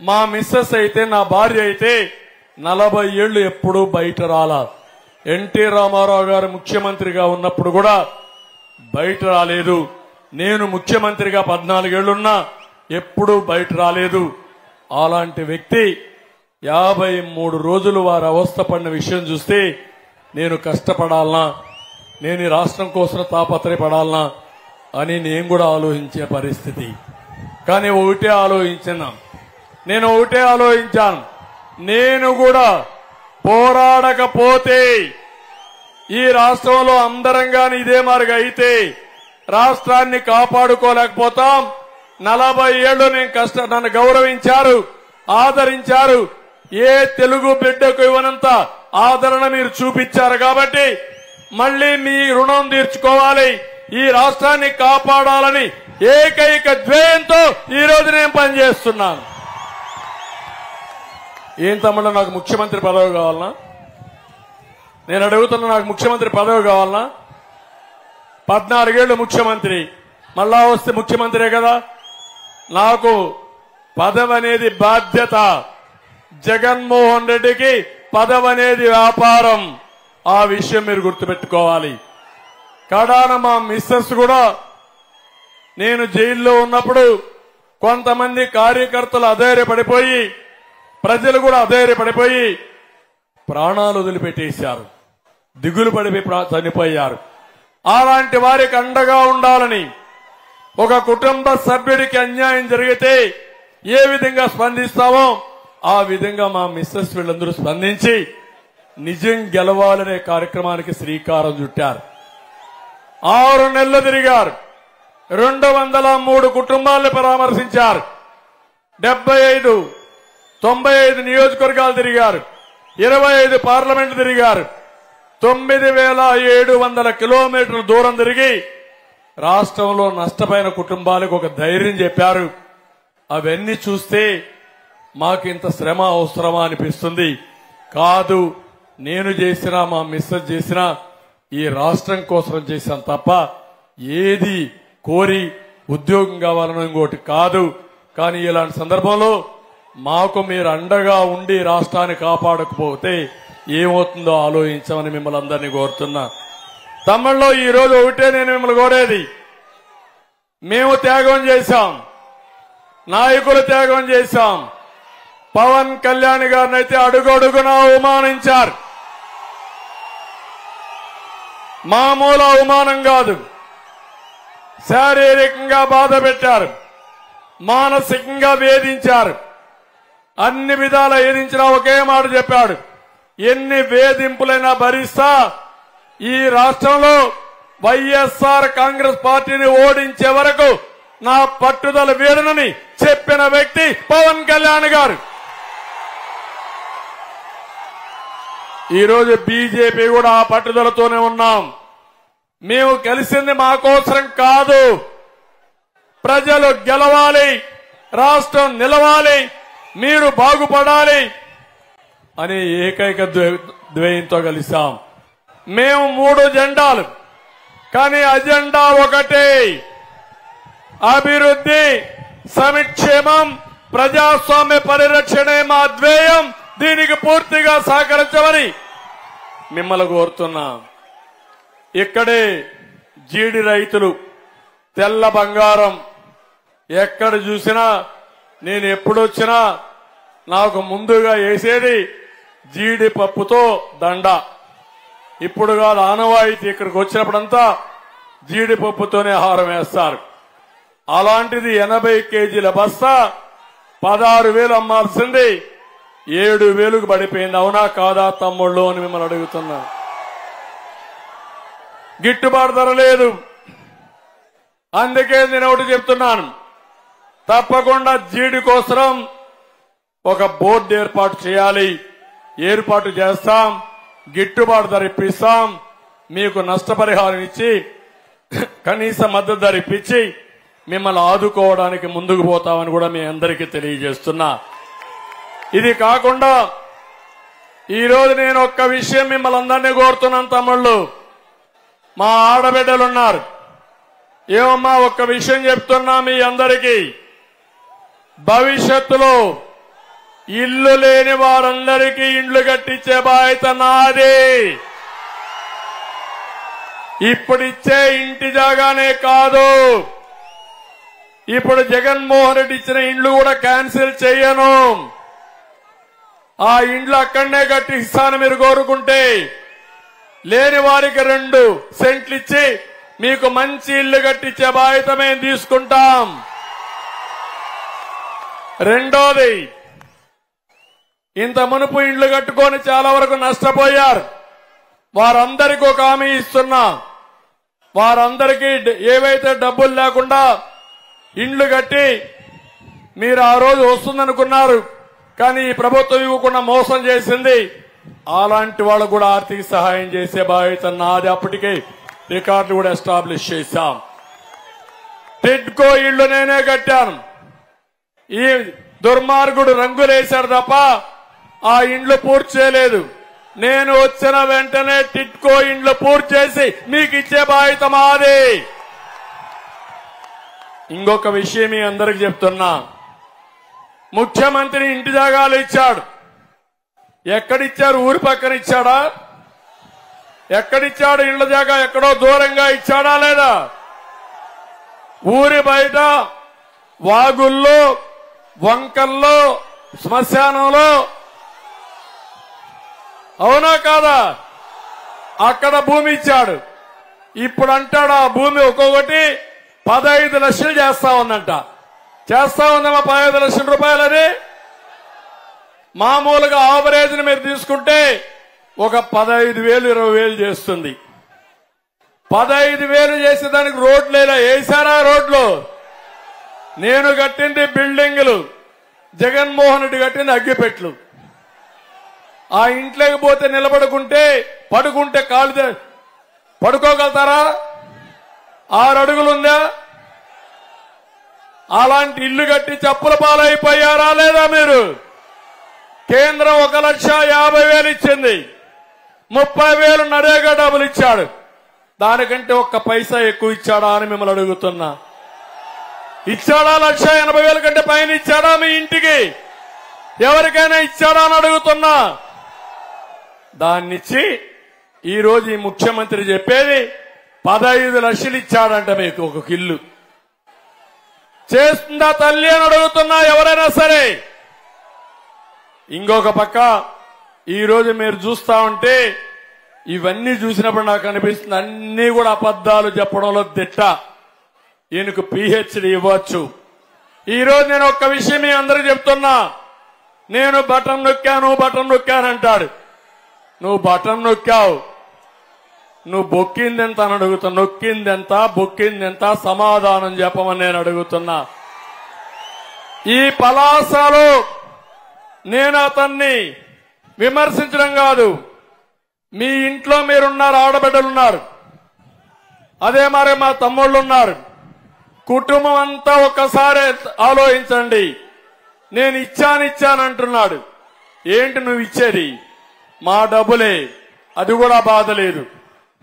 మా మిస్సెస్ అయితే, నా భార్య అయితే 40 ఏళ్లు ఎప్పుడూ బయట రాలా. ఎన్టీ రామారావు గారు ముఖ్యమంత్రిగా ఉన్నప్పుడు కూడా బయట రాలేదు. నేను ముఖ్యమంత్రిగా 14 ఏళ్లున్నా ఎప్పుడూ బయట రాలేదు. అలాంటి వ్యక్తి 53 రోజులు వారు అవస్థ పడిన విషయం చూస్తే నేను కష్టపడాలనా, నేను ఈ రాష్ట్రం కోసం తాపత్రయపడాలనా అని నేను కూడా ఆలోచించే పరిస్థితి. కానీ ఒకటే ఆలోచించాను, నేను కూడా పోరాడకపోతే ఈ రాష్ట్రంలో అందరం గాని ఇదే మార్గం అయితే రాష్ట్రాన్ని కాపాడుకోలేకపోతాం. 40 ఏళ్లు నేను నన్ను గౌరవించారు, ఆదరించారు. ఏ తెలుగు బిడ్డకు ఇవ్వనంత ఆదరణ మీరు చూపించారు కాబట్టి మళ్లీ మీ రుణం తీర్చుకోవాలి, ఈ రాష్ట్రాన్ని కాపాడాలని ఏకైక ధ్యేయంతో ఈ రోజు నేను పనిచేస్తున్నాను. ఏం తమ్ముడు, నాకు ముఖ్యమంత్రి పదవి కావాలనా? నేను అడుగుతున్నా, నాకు ముఖ్యమంత్రి పదవి కావాలనా? 14 ఏళ్లు ముఖ్యమంత్రి, మళ్ళా వస్తే ముఖ్యమంత్రే కదా. నాకు పదవి అనేది బాధ్యత. జగన్మోహన్ రెడ్డికి పదవి అనేది వ్యాపారం. ఆ విషయం మీరు గుర్తుపెట్టుకోవాలి. కడాన మా మిస్సెస్ కూడా నేను జైల్లో ఉన్నప్పుడు కొంతమంది కార్యకర్తలు అధైర్యపడిపోయి, ప్రజలు కూడా అధైర్యపడిపోయి ప్రాణాలు వదిలిపెట్టేశారు, దిగులు పడిపోయి చనిపోయారు. అలాంటి వారికి అండగా ఉండాలని, ఒక కుటుంబ సభ్యుడికి అన్యాయం జరిగితే ఏ విధంగా స్పందిస్తామో ఆ విధంగా మా మిస్సెస్ వీళ్ళందరూ స్పందించి నిజం గెలవాలనే కార్యక్రమానికి శ్రీకారం చుట్టారు. 6 నెలలు తిరిగారు. 203 కుటుంబాలను పరామర్శించారు. 95 నియోజకవర్గాలు తిరిగారు. 25 పార్లమెంట్లు తిరిగారు. 9700 కిలోమీటర్ల దూరం తిరిగి రాష్ట్రంలో నష్టపోయిన కుటుంబాలకు ఒక ధైర్యం చెప్పారు. అవన్నీ చూస్తే మాకు ఇంత శ్రమ అవసరమా అనిపిస్తుంది. కాదు, నేను చేసినా మా మిస్సెస్ చేసినా ఈ రాష్ట్రం కోసం చేశాను తప్ప ఏది కోరి ఉద్యోగం కావాలనో ఇంకోటి కాదు. కానీ ఇలాంటి సందర్భంలో మాకు మీరు అండగా ఉండి రాష్ట్రాన్ని కాపాడకపోతే ఏమవుతుందో ఆలోచించమని మిమ్మల్ని అందరినీ కోరుతున్నా. తమ్ముళ్ళు, ఈ రోజు ఒకటే నేను మిమ్మల్ని కోరేది, మేము త్యాగం చేశాం, నాయకులు త్యాగం చేశాం. పవన్ కళ్యాణ్ గారిని అయితే అడుగడుగునా అవమానించారు. మామూలు అవమానం కాదు, శారీరకంగా బాధ పెట్టారు, మానసికంగా వేధించారు. అన్ని విధాలా వేధించినా ఒకే మాట చెప్పాడు, ఎన్ని వేధింపులైనా భరిస్తా, ఈ రాష్ట్రంలో వైఎస్ఆర్ కాంగ్రెస్ పార్టీని ఓడించే వరకు నా పట్టుదల వీడనని చెప్పిన వ్యక్తి పవన్ కళ్యాణ్ గారు. ఈరోజు బీజేపీ కూడా ఆ పట్టుదలతోనే ఉన్నాం. మేము కలిసింది మా కోసరం కాదు, ప్రజలు గెలవాలి, రాష్ట్రం నిలవాలి, మీరు బాగుపడాలి అనే ఏకైక ద్వయంతో కలిసాం. మేము 3 జెండాలు, కానీ అజెండా ఒకటే, అభివృద్ధి, సంక్షేమం, ప్రజాస్వామ్య పరిరక్షణే మా ధ్యేయం. దీనికి పూర్తిగా సహకరించమని మిమ్మల్ని కోరుతున్నాం. ఇక్కడే జీడి రైతులు తెల్ల బంగారం. ఎక్కడ చూసినా, నేను ఎప్పుడొచ్చినా నాకు ముందుగా వేసేది జీడిపప్పుతో దండ. ఇప్పుడు కాదు, ఆనవాయితీ ఇక్కడికి వచ్చినప్పుడంతా జీడిపప్పుతోనే ఆహారం వేస్తారు. అలాంటిది 80 కేజీల బస్తా 16,000 అమ్మాల్సింది 7,000కు పడిపోయింది. అవునా కాదా తమ్ముళ్ళు అని మిమ్మల్ని అడుగుతున్నా. గిట్టుబాటు ధర లేదు. అందుకే నేను ఒకటి చెప్తున్నాను, తప్పకుండా జీడి కోసం ఒక బోర్డు ఏర్పాటు చేయాలి. ఏర్పాటు చేస్తాం, గిట్టుబాటు ధర ఇప్పిస్తాం, మీకు నష్టపరిహారం ఇచ్చి కనీస మద్దతు ధర ఇప్పించి మిమ్మల్ని ఆదుకోవడానికి ముందుకు పోతామని కూడా మీ అందరికీ తెలియజేస్తున్నా. ఇది కాకుండా ఈరోజు నేను ఒక్క విషయం మిమ్మల్ని అందరినీ కోరుతున్నాను తమ్ముళ్ళు. మా ఆడబిడ్డలున్నారు, ఏమమ్మా ఒక్క విషయం చెప్తున్నా మీ అందరికీ, భవిష్యత్తులో ఇల్లు లేని వారందరికీ ఇండ్లు కట్టించే బాధ్యత నాది. ఇప్పుడిచ్చే ఇంటి జాగానే కాదు, ఇప్పుడు జగన్మోహన్ రెడ్డి ఇచ్చిన ఇండ్లు కూడా క్యాన్సిల్ చేయను. ఆ ఇండ్లు అక్కడనే కట్టిస్తాను మీరు కోరుకుంటే. లేని వారికి 2 సెంట్లు ఇచ్చి మీకు మంచి ఇల్లు కట్టించే బాధ్యత మేము తీసుకుంటాం. రెండోది, ఇంత మునుపు ఇండ్లు కట్టుకొని చాలా వరకు నష్టపోయారు. వారందరికీ ఒక హామీ ఇస్తున్నా, వారందరికీ ఏవైతే డబ్బులు లేకుండా ఇండ్లు కట్టి మీరు ఆ రోజు వస్తుందనుకున్నారు, కానీ ఈ ప్రభుత్వం ఇవ్వకుండా మోసం చేసింది, అలాంటి వాళ్ళకు కూడా ఆర్థిక సహాయం చేసే బాధ్యత నాది. అప్పటికే రికార్డులు కూడా ఎస్టాబ్లిష్ చేశాం. టిడ్కో ఇళ్లు నేనే కట్టాను. ఈ దుర్మార్గుడు రంగులేశాడు తప్ప ఆ ఇండ్లు పూర్తి చేయలేదు. నేను వచ్చిన వెంటనే టిట్కో ఇండ్లు పూర్తి చేసి మీకు ఇచ్చే బాధ్యత మాది. ఇంకొక విషయం మీ అందరికి చెప్తున్నా, ముఖ్యమంత్రి ఇంటి జాగాలు ఇచ్చాడు. ఎక్కడిచ్చారు? ఊరి పక్కన ఇచ్చాడా? ఎక్కడిచ్చాడు? ఇళ్ల జాగా ఎక్కడో దూరంగా ఇచ్చాడా లేదా? ఊరి బయట వాగుల్లో, వంకల్లో, శ్మశానంలో, అవునా కాదా? అక్కడ భూమి ఇచ్చాడు. ఇప్పుడు అంటాడు ఆ భూమి ఒక్కొక్కటి 15 లక్షలు చేస్తా ఉందంట. చేస్తా ఉందమ్మా 15 లక్షల రూపాయలని. మామూలుగా ఆవరేజ్ మీరు తీసుకుంటే ఒక 15,000 20,000 చేస్తుంది. 15,000 చేసేదానికి రోడ్లు వేసారా? రోడ్లు నేను కట్టింది బిల్డింగులు, జగన్మోహన్ రెడ్డి కట్టింది అగ్గిపెట్లు. ఆ ఇంట్లోకి పోతే నిలబడుకుంటే పడుకుంటే కాళ్ళు పడుకోగలుగుతారా? 6 అడుగులుందా? అలాంటి ఇల్లు కట్టి చెప్పుల పాలైపోయారా లేదా మీరు? కేంద్రం 1,50,000 ఇచ్చింది, 30,000 నరేగా డబ్బులు ఇచ్చాడు. దానికంటే ఒక్క పైసా ఎక్కువ ఇచ్చాడా అని మిమ్మల్ని అడుగుతున్నా. ఇచ్చాడా? 1,80,000 కంటే పైన ఇచ్చాడా మీ ఇంటికి? ఎవరికైనా ఇచ్చాడా అని అడుగుతున్నా. దాన్నిచ్చి ఈ రోజు ఈ ముఖ్యమంత్రి చెప్పేది 15 లక్షలు ఇచ్చాడంట మీకు ఒక ఇల్లు. చేస్తుందా తల్లి అని అడుగుతున్నా ఎవరైనా సరే. ఇంకొక పక్క ఈ రోజు మీరు చూస్తా ఉంటే ఇవన్నీ చూసినప్పుడు నాకు అనిపిస్తుంది అన్ని కూడా అబద్దాలు చెప్పడంలో దిట్ట. ఈయనకు PhD ఇవ్వచ్చు. ఈ రోజు నేను ఒక్క విషయం మీ అందరికీ చెప్తున్నా, నేను బటన్ నొక్కానంటాడు. నువ్వు బటన్ నొక్కావు, నువ్వు బొక్కిందెంత అని అడుగుతున్నా. నొక్కిందెంత, బొక్కిందెంత సమాధానం చెప్పమని నేను అడుగుతున్నా. ఈ పలాసలో నేను అతన్ని విమర్శించడం కాదు. మీ ఇంట్లో మీరున్నారు, ఆడబిడ్డలున్నారు, అదే మరి మా తమ్ముళ్ళు ఉన్నారు. కుటుంబం అంతా ఒక్కసారి ఆలోచించండి. నేను ఇచ్చానంటున్నాడు. ఏంటి నువ్వు ఇచ్చేది? మా డబ్బులే. అది కూడా బాధ లేదు.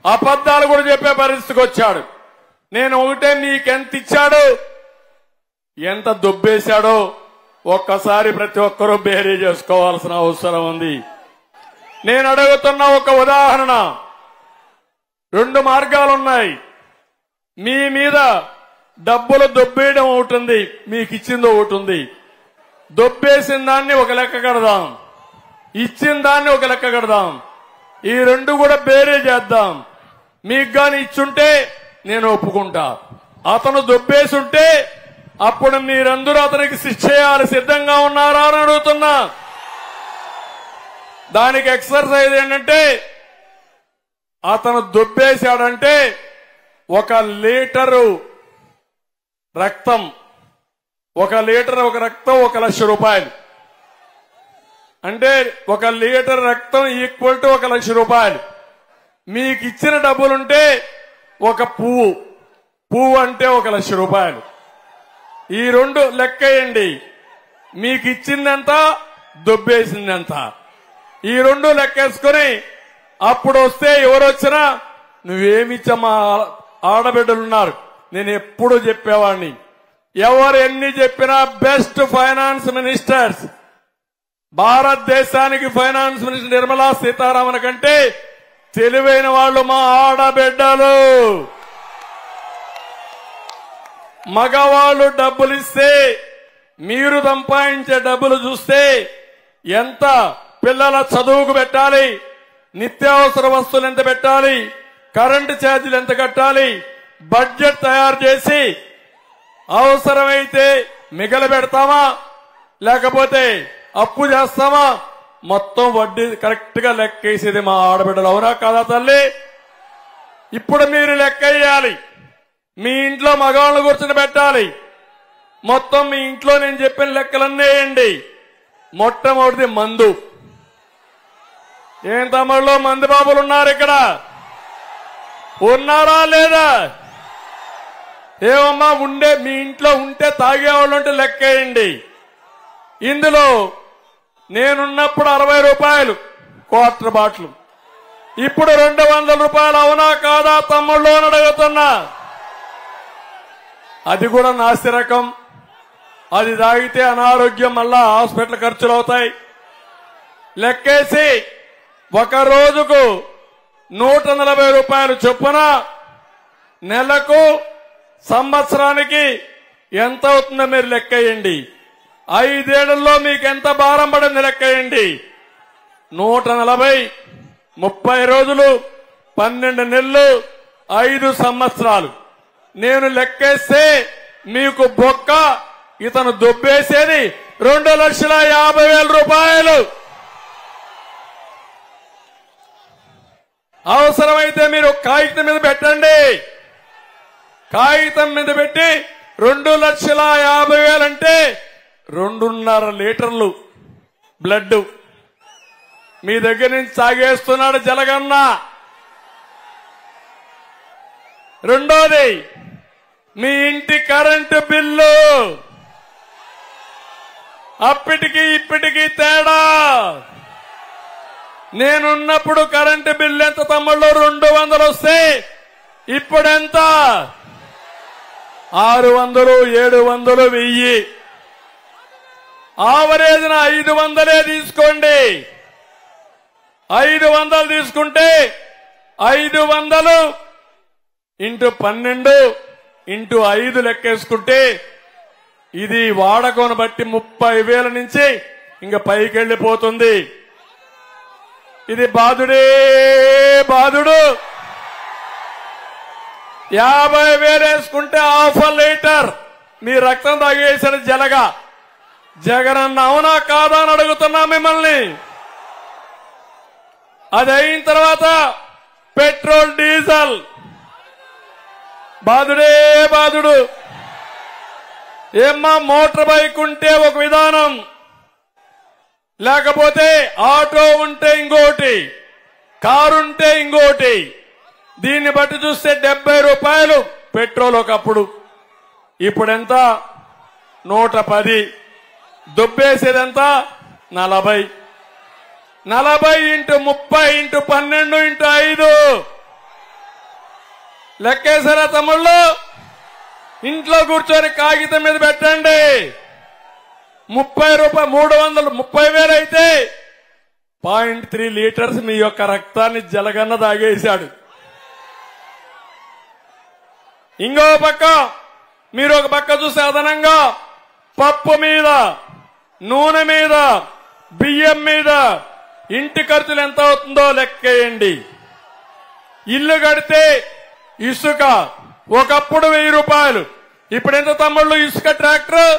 అబద్దాలు కూడా చెప్పే పరిస్థితికి వచ్చాడు. నేను ఒకటే, నీకెంత ఇచ్చాడు, ఎంత దొబ్బేశాడో ఒక్కసారి ప్రతి ఒక్కరూ బేరీ చేసుకోవాల్సిన అవసరం ఉంది. నేను అడుగుతున్న ఒక ఉదాహరణ, 2 మార్గాలున్నాయి. మీ మీద డబ్బులు దొబ్బేయడం ఒకటి ఉంది, మీకు ఇచ్చింది ఒకటి ఉంది. దొబ్బేసిన దాన్ని ఒక లెక్క కడదాం, ఇచ్చిన దాన్ని ఒక లెక్క కడదాం. ఈ 2 కూడా బేరీ చేద్దాం. మీకు గాని ఇచ్చుంటే నేను ఒప్పుకుంటా. అతను దొబ్బేసుంటే అప్పుడు మీరందరూ అతనికి శిక్ష చేయాలి సిద్ధంగా ఉన్నారా అని అడుగుతున్నా. దానికి ఎక్సర్సైజ్ ఏంటంటే, అతను దొబ్బేశాడంటే 1 లీటరు రక్తం, 1 లీటర్ ఒక రక్తం 1,00,000 రూపాయలు. అంటే 1 లీటర్ రక్తం ఈక్వల్ టు 1,00,000 రూపాయలు. మీకు ఇచ్చిన డబ్బులుంటే ఒక పువ్వు అంటే 1,00,000 రూపాయలు. ఈ 2 లెక్కేయండి. మీకు ఇచ్చిందెంత, దొబ్బేసిందెంత, ఈ 2 లెక్కేసుకుని అప్పుడు వస్తే ఎవరొచ్చినా నువ్వేమిచ్చమ్మా, ఆడబిడ్డలున్నారు. నేను ఎప్పుడు చెప్పేవాడిని, ఎవరు ఎన్ని చెప్పినా బెస్ట్ ఫైనాన్స్ మినిస్టర్స్, భారతదేశానికి ఫైనాన్స్ మినిస్టర్ నిర్మలా సీతారామన్ కంటే తెలివైన వాళ్ళు మా ఆడబిడ్డలు. మగవాళ్ళు డబ్బులిస్తే, మీరు సంపాదించే డబ్బులు చూస్తే ఎంత పిల్లల చదువుకు పెట్టాలి, నిత్యావసర వస్తువులు ఎంత పెట్టాలి, కరెంటు ఛార్జీలు ఎంత కట్టాలి, బడ్జెట్ తయారు చేసి అవసరమైతే మిగల పెడతామా లేకపోతే అప్పు చేస్తామా, మొత్తం వడ్డీ కరెక్ట్ గా లెక్కేసేది మా ఆడబిడ్డలు. అవునా కాదా తల్లి? ఇప్పుడు మీరు లెక్కేయాలి. మీ ఇంట్లో మగవాళ్ళను కూర్చొని పెట్టాలి. మొత్తం మీ ఇంట్లో నేను చెప్పిన లెక్కలన్నీ వేయండి. మొట్టమొదటిది మందు. ఏం తమ్ముళ్ళు, మందు బాబులు ఉన్నారు ఇక్కడ? ఉన్నారా లేదా? ఏమమ్మా మీ ఇంట్లో ఉంటే తాగేవాళ్ళు ఉంటే లెక్కేయండి. ఇందులో నేనున్నప్పుడు 60 రూపాయలు క్వార్టర్ బాటిల్ ఇప్పుడు 200 రూపాయలు. అవునా కాదా తమ్ముళ్ళు అని అడుగుతున్నా. అది కూడా నాసి రకం. అది తాగితే అనారోగ్యం, మళ్ళా హాస్పిటల్ ఖర్చులు అవుతాయి. లెక్కేసి ఒక రోజుకు 140 రూపాయలు చొప్పున నెలకు సంవత్సరానికి ఎంత అవుతుందో మీరు లెక్కేయండి. 5 ఏళ్లలో మీకు ఎంత భారం పడింది లెక్కేయండి. 140 30 రోజులు 12 నెలలు 5 సంవత్సరాలు. నేను లెక్కేస్తే మీకు బొక్క ఇతను దొబ్బేసేది 2,50,000 రూపాయలు. అవసరమైతే మీరు కాగితం మీద పెట్టండి. కాగితం మీద పెట్టి 2,50,000 అంటే 2.5 లీటర్లు బ్లడ్ మీ దగ్గర నుంచి సాగేస్తున్నాడు జలగన్న. రెండోది మీ ఇంటి కరెంటు బిల్లు. అప్పటికి ఇప్పటికి తేడా. నేనున్నప్పుడు కరెంటు బిల్లు ఎంత తమ్ముళ్ళు? 200 వస్తే ఇప్పుడెంత? 600, 700, 1000. ఆవరేజ్న 500 తీసుకోండి. 500 తీసుకుంటే 500 ఇంటూ 12 ఇంటూ 5 లెక్కేసుకుంటే ఇది వాడకం బట్టి 30,000 నుంచి ఇంకా పైకి వెళ్ళిపోతుంది. ఇది బాధుడే బాధుడు. 50,000 వేసుకుంటే 1/2 లీటర్ మీ రక్తం తాగేసాడు జలగా. జగనన్న అవునా కాదా అని అడుగుతున్నా మిమ్మల్ని. అది అయిన తర్వాత పెట్రోల్ డీజిల్ బాధుడే బాధుడు. ఏమ్మా మోటార్ బైక్ ఉంటే ఒక విధానం, లేకపోతే ఆటో ఉంటే ఇంకోటి, కారుంటే ఇంకోటి. దీన్ని బట్టి చూస్తే 70 రూపాయలు పెట్రోల్ ఒకప్పుడు. ఇప్పుడెంత? 110. దుబ్బేసేదంతా 40. 40 ఇంటూ 30 ఇంటూ 12 ఇంటూ 5 లెక్కేసారా తమ్ముళ్ళు? ఇంట్లో కూర్చొని కాగితం మీద పెట్టండి. 30 రూపాయలు 330,000 అయితే 0.3 లీటర్స్ మీ యొక్క రక్తాన్ని జలగన్న తాగేశాడు. ఇంకో పక్క మీరు ఒక పక్క చూస్తే అదనంగా పప్పు మీద, నూనె మీద, బియ్యం మీద ఇంటి ఖర్చులు ఎంత అవుతుందో లెక్కేయండి. ఇల్లు కడితే ఇసుక ఒకప్పుడు 1000 రూపాయలు, ఇప్పుడు ఎంత తమ్ముళ్ళు? ఇసుక ట్రాక్టర్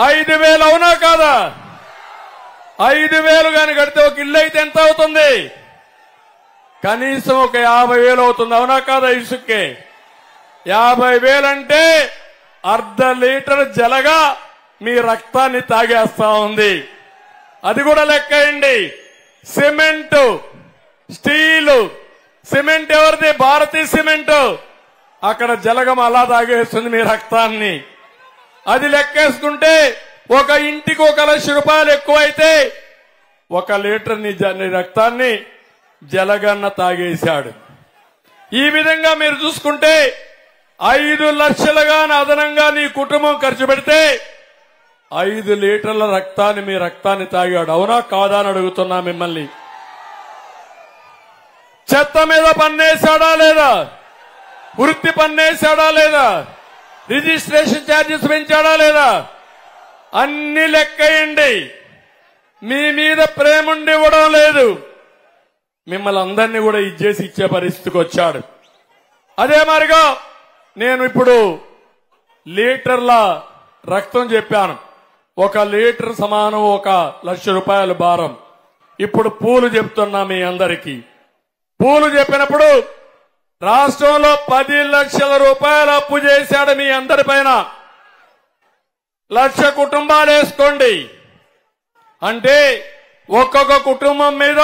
5,000. అవునా కాదా? 5,000 గాని కడితే ఒక ఇల్లు అయితే ఎంత అవుతుంది? కనీసం ఒక 50,000 అవుతుంది. అవునా కాదా? ఇసుకే 50,000 అంటే 1/2 లీటర్ జలగా మీ రక్తాన్ని తాగేస్తా ఉంది. అది కూడా లెక్కేయండి. Cement, steel. సిమెంట్ ఎవరిది? భారతీయ సిమెంట్. అక్కడ జలగం అలా తాగేస్తుంది మీ రక్తాన్ని. అది లెక్కేసుకుంటే ఒక ఇంటికి 1,00,000 రూపాయలు ఎక్కువైతే 1 లీటర్ నీ రక్తాన్ని జలగన్న తాగేశాడు. ఈ విధంగా మీరు చూసుకుంటే 5 లక్షలుగా అదనంగా నీ కుటుంబం ఖర్చు పెడితే 5 లీటర్ల రక్తాన్ని మీ రక్తాన్ని తాగాడు. అవునా కాదా అని అడుగుతున్నా మిమ్మల్ని. చెత్త మీద పన్నేశాడా లేదా? వృత్తి పన్నేశాడా లేదా? రిజిస్ట్రేషన్ ఛార్జెస్ పెంచాడా లేదా? అన్ని లెక్కేయండి. మీ మీద ప్రేముండి ఇవ్వడం లేదు. మిమ్మల్ని అందరినీ కూడా ఇచ్చేసి ఇచ్చే పరిస్థితికి వచ్చాడు. అదే మరిగా నేను ఇప్పుడు లీటర్ల రక్తం చెప్పాను. 1 లీటర్ సమానం 1,00,000 రూపాయల భారం. ఇప్పుడు పూలు చెప్తున్నా మీ అందరికీ. పూలు చెప్పినప్పుడు రాష్ట్రంలో 10 లక్షల రూపాయలు అప్పు చేశాడు మీ అందరిపైన. 1,00,000 కుటుంబాలు వేసుకోండి అంటే ఒక్కొక్క కుటుంబం మీద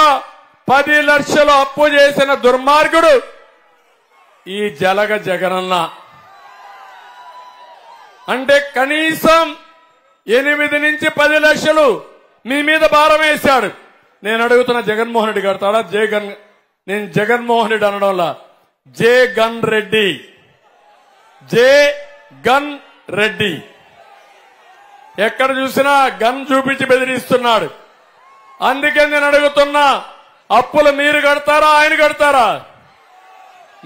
10 లక్షలు అప్పు చేసిన దుర్మార్గుడు ఈ జలగ జగనన్న. అంటే కనీసం 8 నుంచి 10 లక్షలు మీ మీద భారం వేశాడు. నేను అడుగుతున్న జగన్మోహన్ రెడ్డి కడతాడా? నేను జగన్మోహన్ రెడ్డి అనడంలా జగన్ రెడ్డి, జగన్ రెడ్డి. ఎక్కడ చూసినా గన్ చూపించి బెదిరిస్తున్నాడు. అందుకే నేను అడుగుతున్నా, అప్పులు మీరు కడతారా ఆయన కడతారా?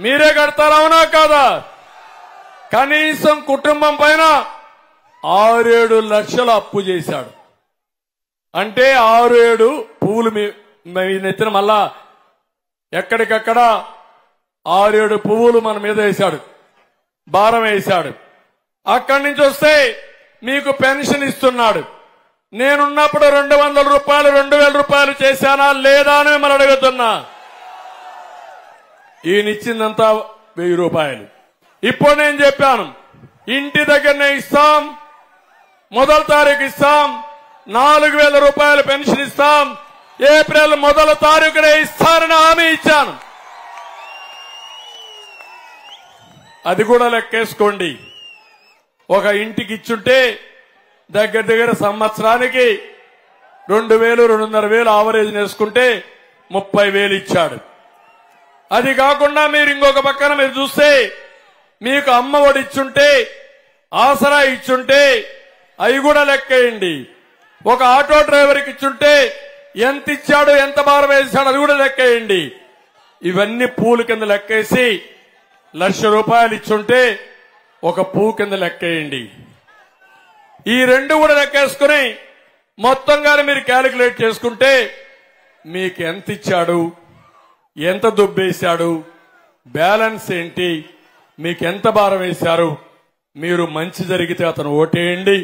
మీరే కడతారా? అవునా కాదా? కనీసం కుటుంబం పైన 6-7 లక్షల అప్పు చేశాడు. అంటే 6-7 పువ్వులు మీ నెత్తిన మళ్ళా ఎక్కడికక్కడ 6-7 పువ్వులు మన మీద వేశాడు, భారం వేశాడు. అక్కడి నుంచి వస్తే మీకు పెన్షన్ ఇస్తున్నాడు. నేనున్నప్పుడు 200 రూపాయలు 2000 రూపాయలు చేశానా లేదా అని మిమ్మల్ని అడుగుతున్నా. ఈయనిచ్చిందంతా 1000 రూపాయలు. ఇప్పుడు నేను చెప్పాను, ఇంటి దగ్గరనే ఇస్తాం, మొదటి తారీఖు ఇస్తాం, 4000 రూపాయలు పెన్షన్ ఇస్తాం, ఏప్రిల్ 1వ తారీఖునే ఇస్తానని హామీ ఇచ్చాను. అది కూడా లెక్కేసుకోండి. ఒక ఇంటికి ఇచ్చుంటే దగ్గర సంవత్సరానికి 2000 2500 ఆవరేజ్ వేసుకుంటే 30,000 ఇచ్చాడు. అది కాకుండా మీరు ఇంకొక పక్కన మీరు చూస్తే మీకు అమ్మ ఒడి ఇచ్చుంటే, ఆసరా ఇచ్చుంటే అవి కూడా లెక్కేయండి. ఒక ఆటో డ్రైవర్కి ఇచ్చుంటే ఎంత ఇచ్చాడు, ఎంత భారం వేసాడు అది కూడా లెక్కేయండి. ఇవన్నీ పూల కింద లెక్కేసి 1,00,000 రూపాయలు ఇచ్చుంటే ఒక పువ్వు కింద లెక్కేయండి. ఈ రెండు కూడా లెక్కేసుకుని మొత్తంగా మీరు క్యాలిక్యులేట్ చేసుకుంటే మీకు ఎంత ఇచ్చాడు, ఎంత దుబ్బేశాడు, బ్యాలెన్స్ ఏంటి, మీకు ఎంత భారం వేశారు. మీరు మంచి జరిగితే అతను ఓటేయండి,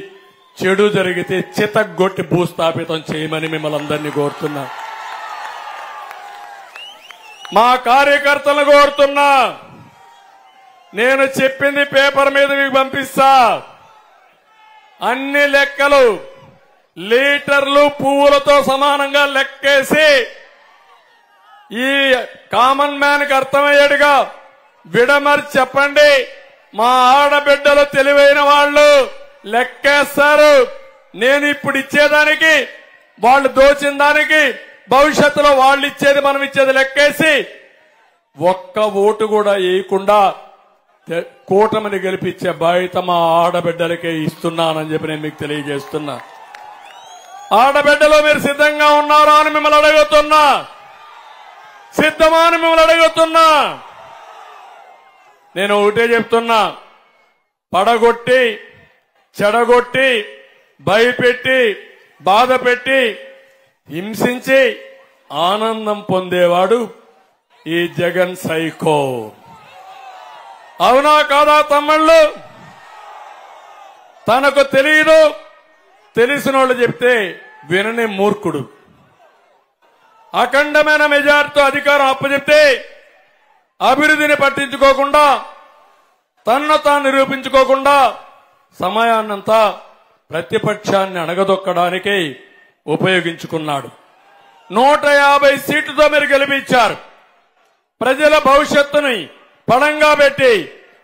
చెడు జరిగితే చితగ్గొట్టి భూస్థాపితం చేయమని మిమ్మల్ని అందరినీ కోరుతున్నా. మా కార్యకర్తలను కోరుతున్నా, నేను చెప్పింది పేపర్ మీద మీకు పంపిస్తా. అన్ని లెక్కలు లీటర్లు పువ్వులతో సమానంగా లెక్కేసి ఈ కామన్ మ్యాన్ కి అర్థమయ్యేట్టుగా విడమర్చి చెప్పండి. మా ఆడబిడ్డలు తెలివైన వాళ్ళు లెక్కేస్తారు. నేను ఇప్పుడు ఇచ్చేదానికి, వాళ్ళు దోచిన దానికి భవిష్యత్తులో వాళ్ళు ఇచ్చేది మనం ఇచ్చేది లెక్కేసి ఒక్క ఓటు కూడా వేయకుండా కూటమిని గెలిపించే బాధ్యత మా ఆడబిడ్డలకే ఇస్తున్నానని చెప్పి నేను మీకు తెలియజేస్తున్నా. ఆడబిడ్డలు మీరు సిద్ధంగా ఉన్నారా అని మిమ్మల్ని అడుగుతున్నా. సిద్ధమా అని మిమ్మల్ని అడుగుతున్నా. నేను ఒకటే చెప్తున్నా, పడగొట్టి చెడగొట్టి భయపెట్టి బాధ పెట్టి హింసించి ఆనందం పొందేవాడు ఈ జగన్ సైకో. అవునా కాదా తమ్ముళ్ళు? తనకు తెలియదు, తెలిసిన వాళ్ళు చెప్తే వినని మూర్ఖుడు. అఖండమైన మెజార్టీతో అధికారం అప్పచెప్తే అభివృద్ధిని పట్టించుకోకుండా, తనను తాను నిరూపించుకోకుండా సమయాన్నంతా ప్రతిపక్షాన్ని అణగదొక్కడానికి ఉపయోగించుకున్నాడు. 150 సీట్లతో మీరు గెలిపించారు. ప్రజల భవిష్యత్తుని పణంగా పెట్టి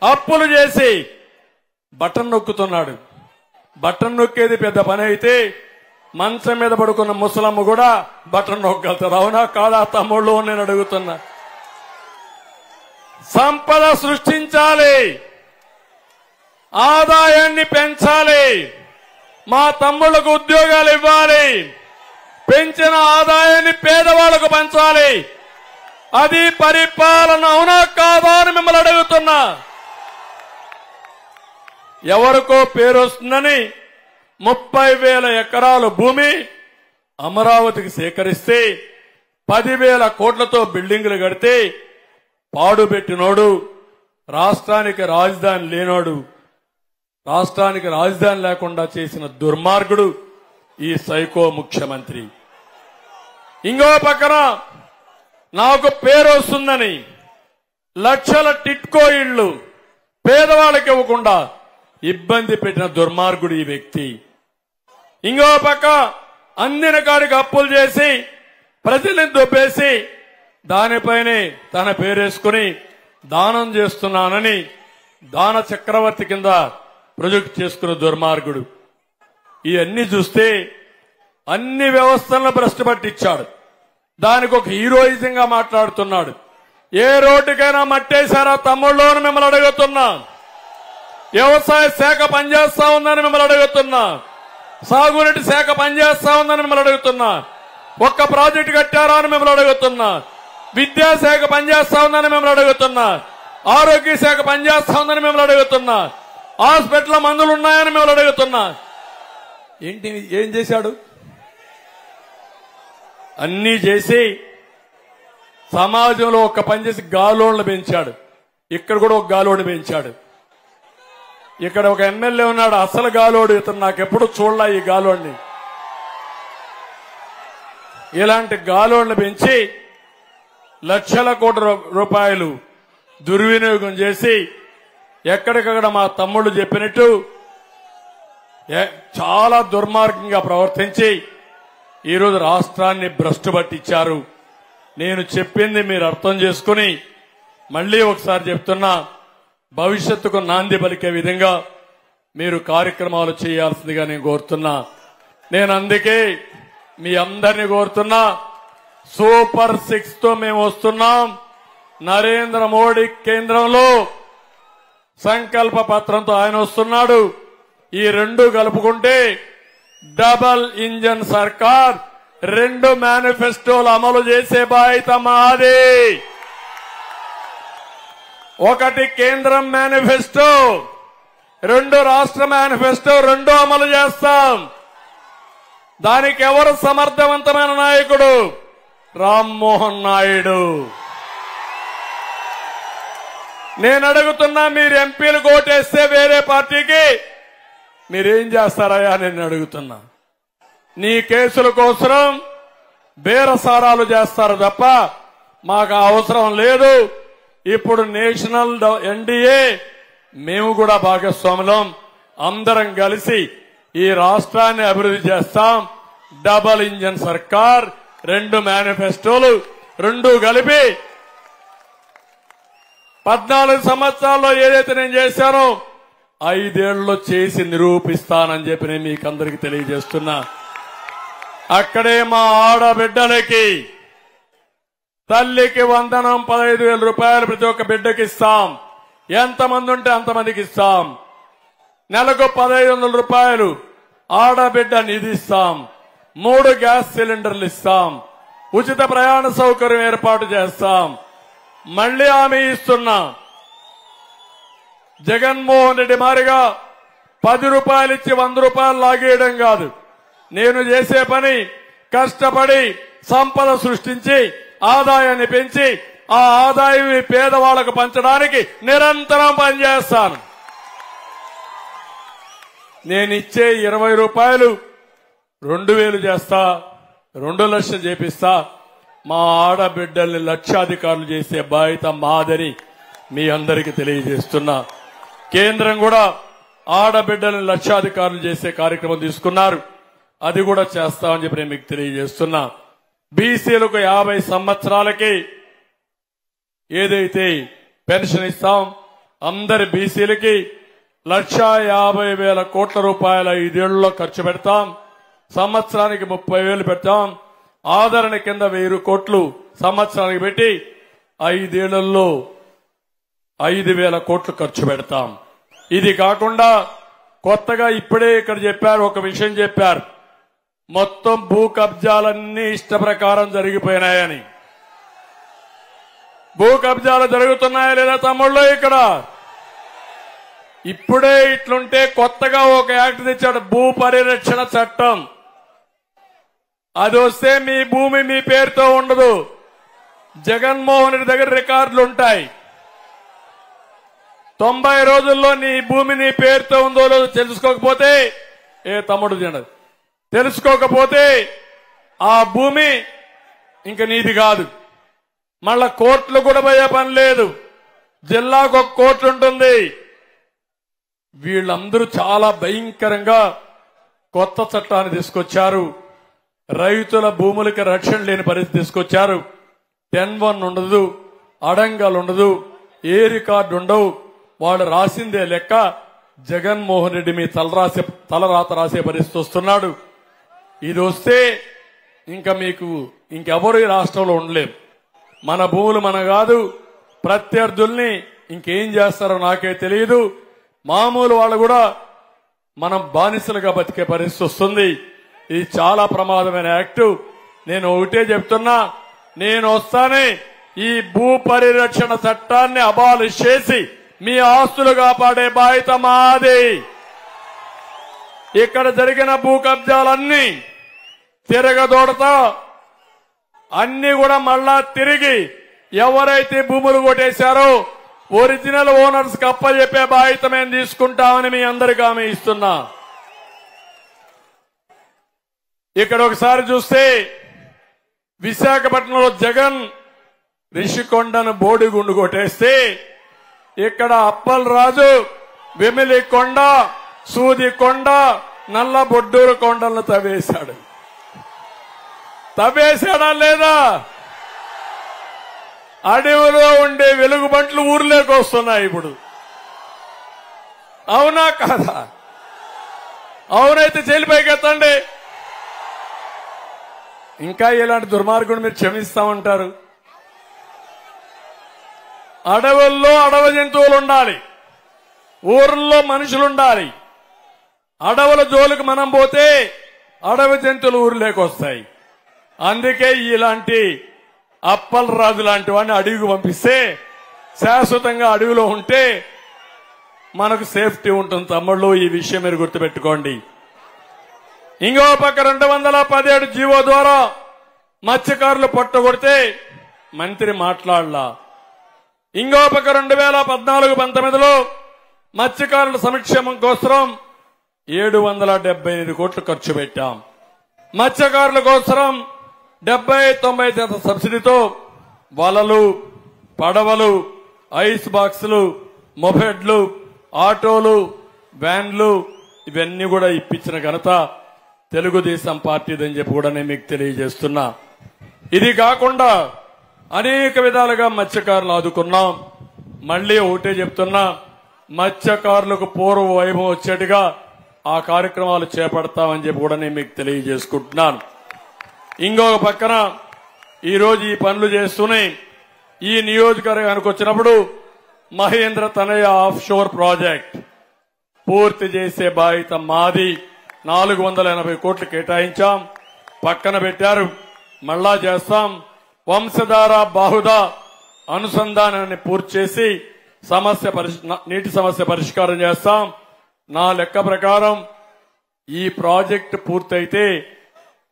అప్పులు చేసి బటన్ నొక్కుతున్నాడు. బటన్ నొక్కేది పెద్ద పని అయితే మంచం మీద పడుకున్న ముసలమ్మ కూడా బటన్ నొక్కగలుగుతారు. అవునా కాదా తమ్ముళ్ళు? నేను అడుగుతున్నా. సంపద సృష్టించాలి, ఆదాయాన్ని పెంచాలి, మా తమ్ముళ్లకు ఉద్యోగాలు ఇవ్వాలి, పెంచిన ఆదాయాన్ని పేదవాళ్లకు పంచాలి. అది పరిపాలన. అవునా కాదా అని మిమ్మల్ని అడుగుతున్నా. ఎవరికో పేరు వస్తుందని 30,000 ఎకరాలు భూమి అమరావతికి సేకరిస్తే 10,000 కోట్లతో బిల్డింగులు కడితే పాడుబెట్టినోడు, రాష్ట్రానికి రాజధాని లేనోడు, రాష్ట్రానికి రాజధాని లేకుండా చేసిన దుర్మార్గుడు ఈ సైకో ముఖ్యమంత్రి. ఇంకో పక్కన నాకు పేరు వస్తుందని లక్షల టిట్కో ఇళ్లు పేదవాళ్ళకి ఇవ్వకుండా ఇబ్బంది పెట్టిన దుర్మార్గుడు ఈ వ్యక్తి. ఇంకో పక్క అందిన కాడికి అప్పులు చేసి ప్రజల్ని దొబ్బేసి దానిపైనే తన పేరేసుకుని దానం చేస్తున్నానని దాన చక్రవర్తి కింద ప్రొజెక్ట్ చేసుకున్న దుర్మార్గుడు. ఇవన్నీ చూస్తే అన్ని వ్యవస్థలను భ్రష్టు పట్టించాడు. దానికి ఒక హీరోయిజంగా మాట్లాడుతున్నాడు. ఏ రోడ్డుకైనా మట్టేశారా తమ్ముళ్ళు అని మిమ్మల్ని అడుగుతున్నా. వ్యవసాయ శాఖ పనిచేస్తా ఉందని మిమ్మల్ని అడుగుతున్నా. సాగునీటి శాఖ పనిచేస్తా ఉందని మిమ్మల్ని అడుగుతున్నా. ఒక్క ప్రాజెక్టు కట్టారా అని మిమ్మల్ని అడుగుతున్నా. విద్యాశాఖ పనిచేస్తా ఉందని మిమ్మల్ని అడుగుతున్నా. ఆరోగ్య శాఖ పనిచేస్తా ఉందని మిమ్మల్ని అడుగుతున్నా. హాస్పిటల్ మందులు ఉన్నాయని మిమ్మల్ని అడుగుతున్నా. ఏంటి ఏం చేశాడు? అన్నీ చేసి సమాజంలో ఒక పని చేసి గాలోళ్లు పెంచాడు. ఇక్కడ కూడా ఒక గాలోడు పెంచాడు. ఇక్కడ ఒక ఎమ్మెల్యే ఉన్నాడు, అసలు గాలోడు. ఇతను నాకెప్పుడు చూడలా ఈ గాలోడిని. ఇలాంటి గాలోళ్లు పెంచి లక్షల కోట్ల రూపాయలు దుర్వినియోగం చేసి ఎక్కడికక్కడ మా తమ్ముళ్ళు చెప్పినట్టు చాలా దుర్మార్గంగా ప్రవర్తించి ఈరోజు రాష్ట్రాన్ని భ్రష్టు పట్టించారు. నేను చెప్పింది మీరు అర్థం చేసుకుని మళ్లీ ఒకసారి చెప్తున్నా, భవిష్యత్తుకు నాంది పలికే విధంగా మీరు కార్యక్రమాలు చేయాల్సిందిగా నేను కోరుతున్నా. నేను అందుకే మీ అందరినీ కోరుతున్నా, సూపర్ 6 తో మేము వస్తున్నాం. నరేంద్ర మోడీ కేంద్రంలో సంకల్ప పత్రంతో ఆయన వస్తున్నాడు. ఈ రెండు కలుపుకుంటే డబల్ ఇంజన్ సర్కార్, 2 మేనిఫెస్టోలు అమలు చేసే బాధ్యత మాది. ఒకటి కేంద్రం మేనిఫెస్టో, 2 రాష్ట్ర మేనిఫెస్టో, 2 అమలు చేస్తాం. దానికి ఎవరు సమర్థవంతమైన నాయకుడు? రామ్మోహన్ నాయుడు. నేను అడుగుతున్నా, మీరు ఎంపీలు ఓటేస్తే వేరే పార్టీకి మీరేం చేస్తారయ్యా? నేను అడుగుతున్నా. నీ కేసుల కోసం బేరసారాలు చేస్తారు తప్ప మాకు అవసరం లేదు. ఇప్పుడు నేషనల్ ఎన్డీఏ మేము కూడా భాగస్వాములం. అందరం కలిసి ఈ రాష్ట్రాన్ని అభివృద్ధి చేస్తాం. డబల్ ఇంజన్ సర్కార్, 2 మేనిఫెస్టోలు, 2 కలిపి 14 సంవత్సరాల్లో ఏదైతే నేను చేశానో 5 ఏళ్లలో చేసి నిరూపిస్తానని చెప్పి నేను మీకు అందరికీ తెలియజేస్తున్నా. అక్కడే మా ఆడబిడ్డలకి తల్లికి వందనం 15,000 రూపాయలు ప్రతి ఒక్క బిడ్డకి ఇస్తాం. ఎంతమంది ఉంటే అంతమందికి ఇస్తాం. నెలకు 1,500 రూపాయలు ఆడబిడ్డ నిధి ఇస్తాం. 3 గ్యాస్ సిలిండర్లు ఇస్తాం. ఉచిత ప్రయాణ సౌకర్యం ఏర్పాటు చేస్తాం. మళ్లీ హామీ ఇస్తున్నా, జగన్మోహన్ రెడ్డి మారిగా 10 రూపాయలు ఇచ్చి 100 రూపాయలు లాగేయడం కాదు. నేను చేసే పని కష్టపడి సంపద సృష్టించి ఆదాయాన్ని పెంచి ఆ ఆదాయం పేదవాళ్లకు పంచడానికి నిరంతరం పనిచేస్తాను. నేనిచ్చే 20 రూపాయలు 2,000 చేస్తా, 2 లక్షలు చేపిస్తా. మా ఆడబిడ్డల్ని లక్షాధికారులు చేసే బాధ్యత మాదని మీ అందరికీ తెలియజేస్తున్నా. కేంద్రం కూడా ఆడబిడ్డల్ని లక్షాధికారులు చేసే కార్యక్రమం తీసుకున్నారు. అది కూడా చేస్తామని చెప్పి నేను మీకు తెలియజేస్తున్నా. బీసీలకు 50 సంవత్సరాలకి ఏదైతే పెన్షన్ ఇస్తాం, అందరి బీసీలకి 1,50,000 కోట్ల రూపాయల 5 ఏళ్లలో ఖర్చు పెడతాం. సంవత్సరానికి 30,000 పెడతాం. ఆదరణ కింద 1,000 కోట్లు సంవత్సరానికి పెట్టి 5 ఏళ్లలో 5,000 కోట్లు ఖర్చు పెడతాం. ఇది కాకుండా కొత్తగా ఇప్పుడే ఇక్కడ చెప్పారు, ఒక విషయం చెప్పారు, మొత్తం భూ కబ్జాలన్నీ ఇష్ట ప్రకారం జరిగిపోయినాయని. భూ కబ్జాలు జరుగుతున్నాయా లేదా తమ్ముళ్ళు? ఇక్కడ ఇప్పుడే ఇట్లుంటే కొత్తగా ఒక యాక్ట్ తెచ్చాడు, భూ పరిరక్షణ చట్టం. అది వస్తే మీ భూమి మీ పేరుతో ఉండదు. జగన్మోహన్ రెడ్డి దగ్గర రికార్డులు ఉంటాయి. 90 రోజుల్లో నీ భూమి నీ పేరుతో ఉందో లేదో తెలుసుకోకపోతే, తమ్ముడు తినదు, తెలుసుకోకపోతే ఆ భూమి ఇంక నీది కాదు. మళ్ళా కోర్టులు కూడా పోయే పని లేదు. జిల్లాకు ఒక కోర్టు ఉంటుంది. వీళ్ళందరూ చాలా భయంకరంగా కొత్త చట్టాన్ని తీసుకొచ్చారు. రైతుల భూములకి రక్షణ లేని పరిస్థితి తీసుకొచ్చారు. 10-1 ఉండదు, అడంగాలు ఉండదు, ఏ రికార్డు ఉండవు. వాడు రాసిందే లెక్క. జగన్మోహన్ రెడ్డి మీ తలరాత రాసే పరిస్థితి వస్తున్నాడు. ఇది వస్తే ఇంకా మీకు ఇంకెవరు ఈ రాష్ట్రంలో ఉండలేరు. మన భూములు మన కాదు, ప్రత్యర్థుల్ని ఇంకేం చేస్తారో నాకే తెలియదు. మామూలు వాళ్ళు కూడా మనం బానిసలుగా బతికే పరిస్థితి వస్తుంది. ఇది చాలా ప్రమాదమైన యాక్టు. నేను ఒకటే చెప్తున్నా, నేను వస్తానే ఈ భూ పరిరక్షణ చట్టాన్ని అబాలిష్ చేసి మీ ఆస్తులు కాపాడే బాధ్యత మాది. ఇక్కడ జరిగిన భూ కబ్జాలన్నీ తిరగదోడతా అన్ని కూడా మళ్ళా తిరిగి ఎవరైతే భూములు కొట్టేశారో ఒరిజినల్ ఓనర్స్ కి అప్పచెప్పే బాధ్యత మేము తీసుకుంటామని మీ అందరికీ హామీ ఇస్తున్నా. ఇక్కడ ఒకసారి చూస్తే విశాఖపట్నంలో జగన్ రిషికొండను బోడిగుండు కొట్టేస్తే ఇక్కడ అప్పల్ రాజు వెమిలి కొండ, సూది కొండ, నల్ల బొడ్డూరు కొండలను తవ్వేశాడా లేదా? అడవిలో ఉండే వెలుగుబంట్లు ఊర్లోకి వస్తున్నాయి ఇప్పుడు. అవునా కాదా? అవునైతే జైలుపైకి ఎత్తండి. ఇంకా ఇలాంటి దుర్మార్గుడు మీరు క్షమిస్తామంటారు? అడవుల్లో అడవి జంతువులు ఉండాలి, ఊర్లలో మనుషులుండాలి. అడవుల జోలికి మనం పోతే అడవి జంతువులు ఊర్లోకి వస్తాయి. అందుకే ఇలాంటి అప్పల్ రాజు లాంటి వాడిని అడవికి పంపిస్తే శాశ్వతంగా అడవిలో ఉంటే మనకు సేఫ్టీ ఉంటుంది. తమ్ముళ్ళు, ఈ విషయం మీరు గుర్తుపెట్టుకోండి. ఇంకో పక్క 217 జీవో ద్వారా మత్స్యకారులు పట్టుకొడితే మంత్రి మాట్లాడలా. ఇంకో పక్క 2014-19లో మత్స్యకారుల సంక్షేమం కోసం 778 కోట్లు ఖర్చు పెట్టాం. మత్స్యకారుల కోసం 70-90% సబ్సిడీతో వలలు, పడవలు, ఐస్ బాక్సులు, మొబెడ్లు, ఆటోలు, వ్యాన్లు ఇవన్నీ కూడా ఇప్పించిన ఘనత తెలుగుదేశం పార్టీదని చెప్పి కూడా నేను మీకు తెలియజేస్తున్నా. ఇది కాకుండా అనేక విధాలుగా మత్స్యకారులు ఆదుకున్నాం. మళ్లీ ఒకటే చెప్తున్నా, మత్స్యకారులకు పూర్వ వైభవం వచ్చేట్టుగా ఆ కార్యక్రమాలు చేపడతామని చెప్పి కూడా నేను మీకు తెలియజేసుకుంటున్నాను. ఇంకొక పక్కన ఈరోజు ఈ పనులు చేస్తూనే ఈ నియోజకవర్గానికి వచ్చినప్పుడు మహేంద్ర తనయ ఆఫ్ షోర్ ప్రాజెక్ట్ పూర్తి చేసే బాధ్యత మాది. 480 కోట్లు కేటాయించాం, పక్కన పెట్టారు, మళ్ళా చేస్తాం. వంశధార బాహుదా అనుసంధానాన్ని పూర్తి చేసి నీటి సమస్య పరిష్కారం చేస్తాం. నా లెక్క ప్రకారం ఈ ప్రాజెక్టు పూర్తయితే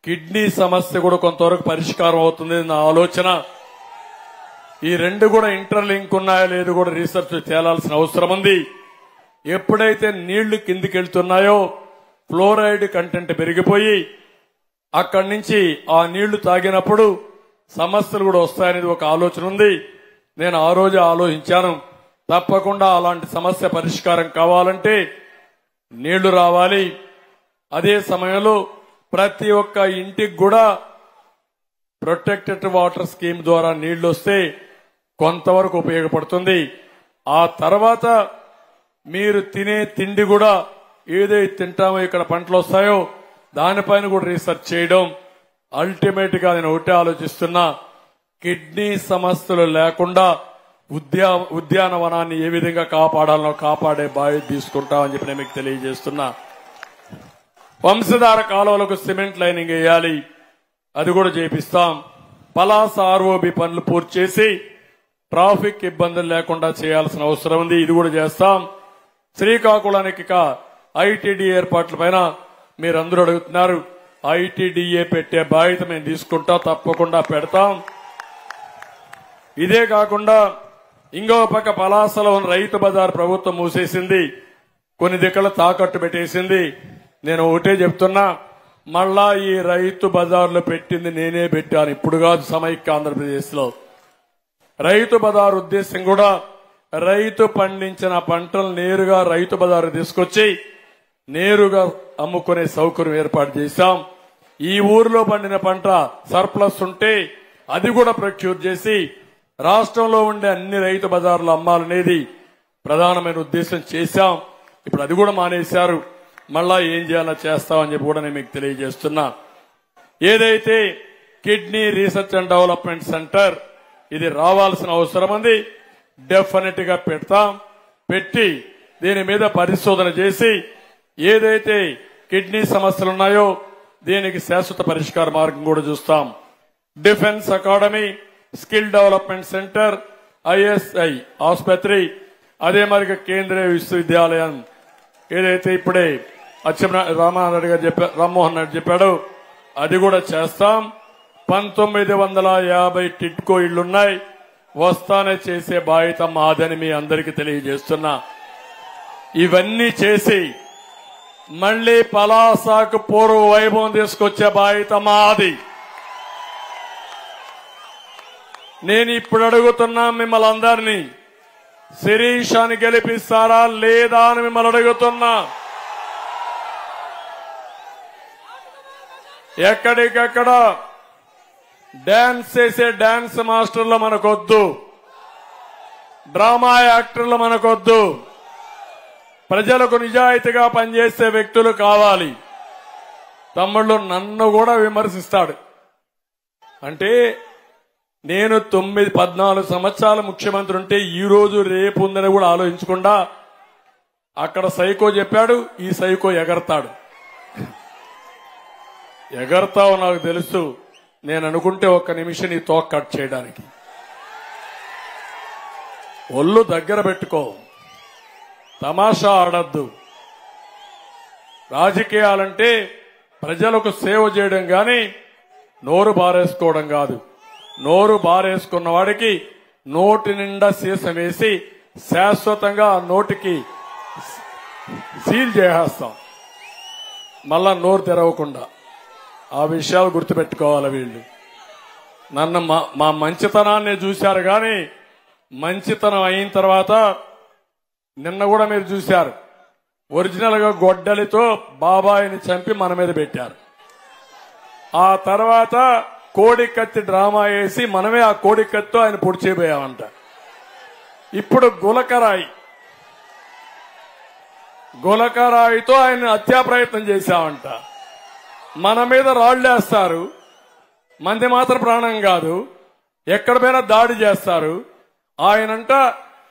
కిడ్నీ సమస్య కూడా కొంతవరకు పరిష్కారం అవుతుంది నా ఆలోచన. ఈ రెండు కూడా ఇంటర్లింక్ ఉన్నాయో లేదో కూడా రీసెర్చ్ చేయాల్సిన అవసరం ఉంది. ఎప్పుడైతే నీళ్లు కిందికి వెళ్తున్నాయో ఫ్లోరైడ్ కంటెంట్ పెరిగిపోయి అక్కడి నుంచి ఆ నీళ్లు తాగినప్పుడు సమస్యలు కూడా వస్తాయనేది ఒక ఆలోచన ఉంది. నేను ఆ రోజు ఆలోచించాను, తప్పకుండా అలాంటి సమస్య పరిష్కారం కావాలంటే నీళ్లు రావాలి. అదే సమయంలో ప్రతి ఒక్క ఇంటికి కూడా ప్రొటెక్టెడ్ వాటర్ స్కీమ్ ద్వారా నీళ్లు వస్తే కొంతవరకు ఉపయోగపడుతుంది. ఆ తర్వాత మీరు తినే తిండి కూడా ఏదైతే తింటామో ఇక్కడ పంటలు వస్తాయో దానిపైన కూడా రీసెర్చ్ చేయడం. అల్టిమేట్ గా నేను ఒకటే ఆలోచిస్తున్నా, కిడ్నీ సమస్యలు లేకుండా ఉద్యానవనాన్ని ఏ విధంగా కాపాడాలో కాపాడే బాధ్యత తీసుకుంటామని చెప్పి నేను మీకు తెలియజేస్తున్నా. వంశధార కాలువలకు సిమెంట్ లైనింగ్ వేయాలి, అది కూడా చేపిస్తాం. పలాస ఆర్ఓబి పనులు పూర్తి చేసి ట్రాఫిక్ ఇబ్బందులు లేకుండా చేయాల్సిన అవసరం ఉంది, ఇది కూడా చేస్తాం. శ్రీకాకుళానికి ఐటీడీ ఏర్పాట్ల పైన మీరందరూ అడుగుతున్నారు. ఐటీడీఏ పెట్టే బాధ్యత మేము తీసుకుంటాం, తప్పకుండా పెడతాం. ఇదే కాకుండా ఇంకో పక్క పలాసలో రైతు బజార్ ప్రభుత్వం మూసేసింది, కొన్ని దిక్కుల తాకట్టు పెట్టేసింది. నేను ఒకటే చెప్తున్నా, మళ్ళా ఈ రైతు బజార్లో పెట్టింది నేనే పెట్టాను, ఇప్పుడు కాదు, సమైక్య ఆంధ్రప్రదేశ్ లో. రైతు బజార్ ఉద్దేశం కూడా రైతు పండించిన పంటలు నేరుగా రైతు బజారు తీసుకొచ్చి నేరుగా అమ్ముకునే సౌకర్యం ఏర్పాటు చేశాం. ఈ ఊరిలో పండిన పంట సర్ప్లస్ ఉంటే అది కూడా ప్రొక్యూర్ చేసి రాష్ట్రంలో ఉండే అన్ని రైతు బజార్లు అమ్మాలనేది ప్రధానమైన ఉద్దేశం చేశాం. ఇప్పుడు అది కూడా మానేశారు. మళ్ళా ఏం చేయాలో చేస్తామని చెప్పి కూడా నేను మీకు తెలియజేస్తున్నా. ఏదైతే kidney research and development centre ఇది రావాల్సిన అవసరం ఉంది. డెఫినెట్ గా పెట్టి దీని మీద పరిశోధన చేసి ఏదైతే కిడ్నీ సమస్యలు ఉన్నాయో దీనికి శాశ్వత పరిష్కార మార్గం కూడా చూస్తాం. Defence academy, skill development centre, ISI ఆసుపత్రి, అదే మరి కేంద్రీయ విశ్వవిద్యాలయం ఏదైతే ఇప్పుడే రామ్మోహన్ రెడ్డి చెప్పాడు అది కూడా చేస్తాం. 1950 టిట్కో ఇళ్లున్నాయి, వస్తానే చేసే బాధ్యత మాదని మీ అందరికీ తెలియజేస్తున్నా. ఇవన్నీ చేసి మళ్లీ పలాసకు పూర్వ వైభవం తీసుకొచ్చే బాధ్యత మాది. నేను ఇప్పుడు అడుగుతున్నా మిమ్మల్ని అందరినీ, శిరీషాని గెలిపిస్తారా లేదా అని మిమ్మల్ని అడుగుతున్నా. ఎక్కడికక్కడ డాన్స్ చేసే డాన్స్ మాస్టర్లు మనకొద్దు, డ్రామా యాక్టర్లు మనకొద్దు. ప్రజలకు నిజాయితీగా పనిచేసే వ్యక్తులు కావాలి. తమ్ముళ్ళు నన్ను కూడా విమర్శిస్తాడు. అంటే నేను 14 సంవత్సరాల ముఖ్యమంత్రి ఉంటే ఈ రోజు రేపు ఉందని కూడా ఆలోచించకుండా అక్కడ సైకో చెప్పాడు, ఈ సైకో ఎగరతాడు. ఎగరతావు నాకు తెలుసు. నేను అనుకుంటే ఒక్క నిమిషం నీ తోక కట్ చేయడానికి. ఒళ్ళు దగ్గర పెట్టుకో, తమాషా ఆడద్దు. రాజకీయాలంటే ప్రజలకు సేవ చేయడం గాని నోరు బారేసుకోవడం కాదు. నోరు బారేసుకున్న వాడికి నోటి నిండా సీసం వేసి శాశ్వతంగా ఆ నోటికి సీల్ చేసేస్తాం, మళ్ళా నోరు తెరవకుండా. ఆ విషయాలు గుర్తుపెట్టుకోవాలి వీళ్ళు. నన్ను మా మంచితనాన్ని చూశారు కానీ మంచితనం అయిన తర్వాత నిన్న కూడా మీరు చూశారు, ఒరిజినల్ గా గొడ్డలితో బాబాయిని చంపి మన మీద పెట్టారు. ఆ తర్వాత కోడి కత్తి డ్రామా వేసి మనమే ఆ కోడి కత్తితో ఆయన పొడి చేయబోయామంట. ఇప్పుడు గులకరాయితో ఆయన హత్యా ప్రయత్నం చేశామంట. మన మీద రాళ్లేస్తారు, మంది మాత్రం ప్రాణం కాదు, ఎక్కడ పోయినా దాడి చేస్తారు. ఆయనంట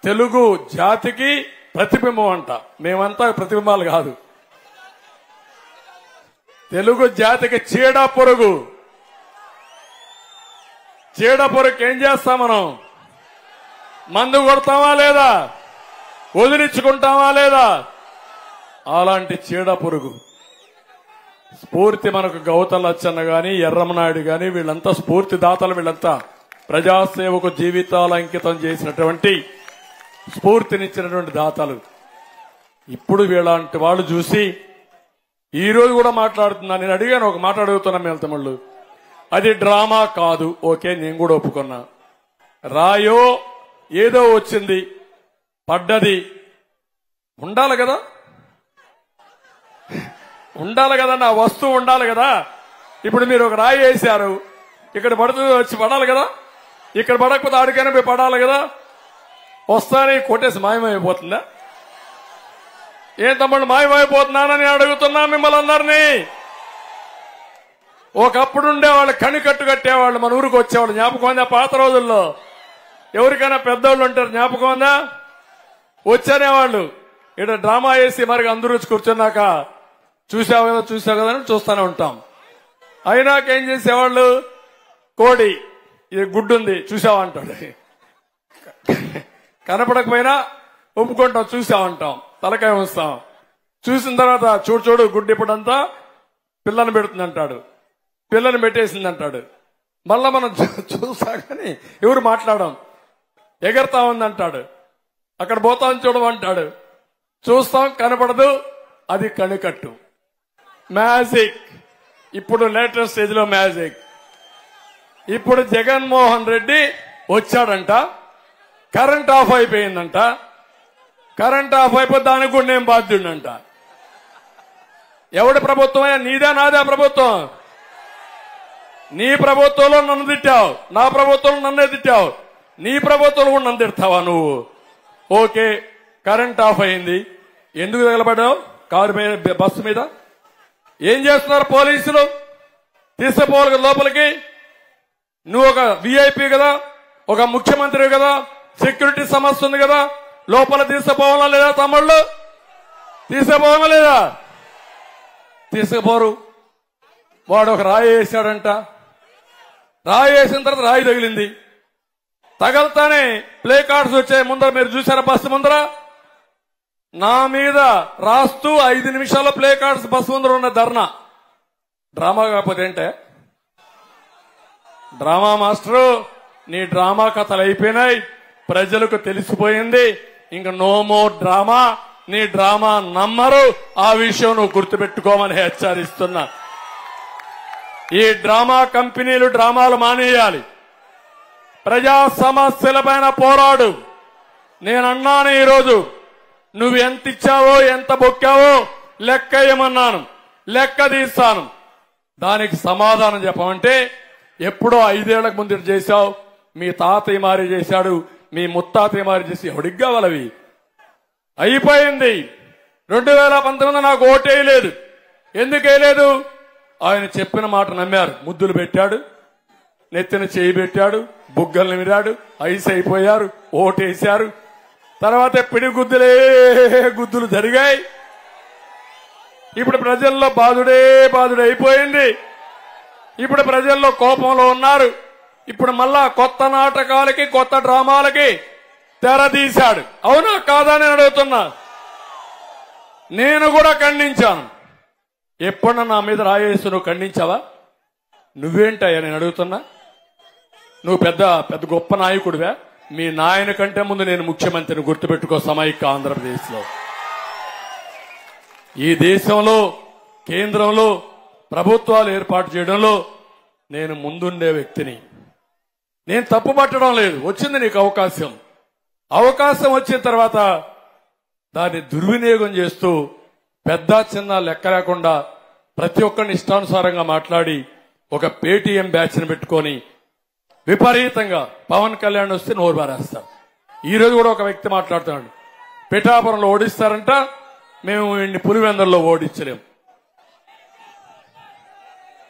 తెలుగు జాతికి ప్రతిబింబం అంట. మేమంతా ప్రతిబింబాలు కాదు, తెలుగు జాతికి చీడ పొరుగు. చీడ పొరుగు ఏం చేస్తాం మనం? మందు కొడతామా లేదా? వదిలించుకుంటామా లేదా? అలాంటి చీడ పొరుగు స్ఫూర్తి మనకు గౌతల లచ్చన్న గాని, ఎర్రమనాయుడు గాని వీళ్ళంతా స్ఫూర్తి దాతలు. వీళ్ళంతా ప్రజాసేవకు జీవితాలు అంకితం చేసినటువంటి స్ఫూర్తినిచ్చినటువంటి దాతలు. ఇప్పుడు వీళ్ళంటి వాళ్ళు చూసి ఈ రోజు కూడా మాట్లాడుతున్నా. నేను అడిగాను, ఒక మాట అడుగుతున్నా మీ తమ్ముళ్ళు, అది డ్రామా కాదు, ఓకే నేను కూడా ఒప్పుకున్నా. రాయో ఏదో వచ్చింది పడ్డది, ఉండాలి కదా, నా వస్తువు ఉండాలి కదా. ఇప్పుడు మీరు ఒక రాయి వేశారు, ఇక్కడ పడుతుంది, వచ్చి పడాలి కదా. ఇక్కడ పడకపోతే ఆడికైనా పోయి పడాలి కదా. వస్తానే కొట్టేసి మాయమైపోతుందా? ఏం తమ్ముడు మాయమైపోతున్నానని అడుగుతున్నా మిమ్మల్ని అందరినీ. ఒకప్పుడు ఉండేవాళ్ళు, కనికట్టు కట్టేవాళ్ళు, మన ఊరికి వచ్చేవాళ్ళు. జ్ఞాపకం ఉందా? పాత రోజుల్లో ఎవరికైనా పెద్దవాళ్ళు ఉంటారు, జ్ఞాపకం ఉందా? వచ్చేవాళ్ళు ఇక్కడ డ్రామా వేసి మరి అందరూ వచ్చి కూర్చున్నాక చూసావు కదా అని చూస్తూనే ఉంటాం. అయినాక ఏం చేసేవాళ్ళు, కోడి ఇది గుడ్డుంది చూసావంటాడు, కనపడకపోయినా ఒప్పుకుంటాం, చూసామంటాం, తలకాయ ఉంచుతాం. చూసిన తర్వాత చూడు గుడ్డు ఇప్పుడంతా పిల్లని పెడుతుంది అంటాడు, పిల్లని పెట్టేసిందంటాడు. మళ్ళా మనం చూసా కానీ ఎవరు మాట్లాడాం, ఎగరతా ఉందంటాడు, అక్కడ పోతాం చూడమంటాడు, చూస్తాం కనపడదు, అది కణికట్టు. మ్యాజిక్, ఇప్పుడు లేటెస్ట్ స్టేజ్ లో మ్యాజిక్. ఇప్పుడు జగన్మోహన్ రెడ్డి వచ్చాడంట, కరెంట్ ఆఫ్ అయిపోయిందంట. కరెంట్ ఆఫ్ అయిపోతే దానికి కూడా నేను బాధ్యుడంట. ఎవడి ప్రభుత్వమే? నీదే నాదే ప్రభుత్వం. నీ ప్రభుత్వంలో నన్ను తిట్టావు, నా ప్రభుత్వంలో నన్నే తిట్టావు, నీ ప్రభుత్వంలో కూడా నన్ను తిడతావా నువ్వు? ఓకే, కరెంట్ ఆఫ్ అయింది, ఎందుకు తగలబడ్డావు? కారు మీద, బస్సు మీద ఏం చేస్తున్నారు పోలీసులు? తీసుకుపోవాలి కదా లోపలికి. నువ్వు ఒక విఐపి కదా, ఒక ముఖ్యమంత్రి కదా, సెక్యూరిటీ సమస్య ఉంది కదా, లోపల తీసుకుపోవాలా లేదా తమ్ముళ్ళు? తీసుకుపోవాలా లేదా? తీసుకుపోరు. వాడు ఒక రాయి వేసాడంట. రాయి వేసిన తర్వాత రాయి తగిలింది. తగలతానే ప్లే కార్డ్స్ వచ్చాయి ముందర. మీరు చూసారా బస్సు ముందర? నా మీద రాస్తూ 5 నిమిషాల్లో ప్లే కార్డ్స్ బస్సు ముందర ఉన్న ధర్నా. డ్రామా కాకపోతే ఏంటే? డ్రామా మాస్టరు, నీ డ్రామా కథలు అయిపోయినాయి, ప్రజలకు తెలిసిపోయింది. ఇంక నో మోర్ డ్రామా. నీ డ్రామా నమ్మరు. ఆ విషయం నువ్వు గుర్తుపెట్టుకోమని హెచ్చరిస్తున్నా. ఈ డ్రామా కంపెనీలు డ్రామాలు మానేయాలి. ప్రజా సమస్యలపైన పోరాడు. నేనన్నాను ఈరోజు, నువ్వు ఎంత ఇచ్చావో ఎంత బొక్కావో లెక్క ఏమన్నాను, లెక్క తీస్తాను. దానికి సమాధానం చెప్పమంటే ఎప్పుడో 5 ఏళ్లకు ముందు చేశావు, మీ తాతయ్య మారి చేశాడు, మీ ముత్తాతయ్య మారి చేసి ఎవడికి కావాలవి? అయిపోయింది. 2019 నాకు ఓటేయలేదు. ఎందుకు వేయలేదు? ఆయన చెప్పిన మాట నమ్మారు. ముద్దులు పెట్టాడు, నెత్తిన చేయి పెట్టాడు, బుగ్గలు నిమిరాడు, ఐస్ అయిపోయారు, ఓటేశారు. తర్వాత పిడిగుద్దులే గుద్దులు జరిగాయి. ఇప్పుడు ప్రజల్లో బాధుడే అయిపోయింది. ఇప్పుడు ప్రజల్లో కోపంలో ఉన్నారు. ఇప్పుడు మళ్ళా కొత్త నాటకాలకి కొత్త డ్రామాలకి తెర తీశాడు. అవునా కాదా అని అడుగుతున్నా. నేను కూడా ఖండించాను. ఎప్పుడన్నా నా మీద రాయేసి నువ్వు ఖండించావా? నువ్వేంటయ్యా నేను అడుగుతున్నా? నువ్వు పెద్ద గొప్ప నాయకుడివా? మీ నాయన కంటే ముందు నేను ముఖ్యమంత్రిని, గుర్తుపెట్టుకో. సమైక్య ఆంధ్రప్రదేశ్ లో, ఈ దేశంలో కేంద్రంలో ప్రభుత్వాలు ఏర్పాటు చేయడంలో నేను ముందుండే వ్యక్తిని. నేను తప్పు పట్టడం లేదు. వచ్చింది నీకు అవకాశం. అవకాశం వచ్చిన తర్వాత దాన్ని దుర్వినియోగం చేస్తూ పెద్ద చిన్న లెక్క లేకుండా ప్రతి ఒక్కరిని ఇష్టానుసారంగా మాట్లాడి ఒక పేటీఎం బ్యాచ్ ని పెట్టుకొని విపరీతంగా పవన్ కళ్యాణ్ వస్తే నోరు బారేస్తారు. ఈ రోజు కూడా ఒక వ్యక్తి మాట్లాడుతున్నాడు, పిఠాపురంలో ఓడిస్తారంట, మేము ఇన్ని పులివెందల్లో ఓడించలేం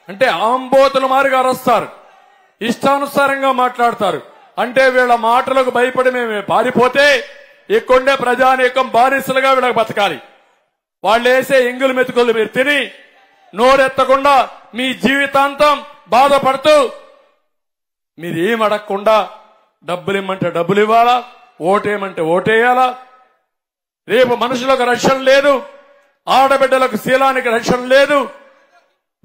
అంటే ఆంబోతుల మారిగా అరుస్తారు, ఇష్టానుసారంగా మాట్లాడతారు. అంటే వీళ్ళ మాటలకు భయపడి మేము పారిపోతే ఇక్కడే ప్రజానీకం బానిసలుగా వీళ్ళకి బతకాలి. వాళ్ళు వేసే ఎంగులు మెతుకులు మీరు తిని నోరెత్తకుండా మీ జీవితాంతం బాధపడుతూ మీరు ఏం అడగకుండా డబ్బులు ఇమ్మంటే డబ్బులు ఇవ్వాలా, ఓటేయమంటే ఓటేయాలా. రేపు మనుషులకు రక్షణ లేదు, ఆడబిడ్డలకు శీలానికి రక్షణ లేదు.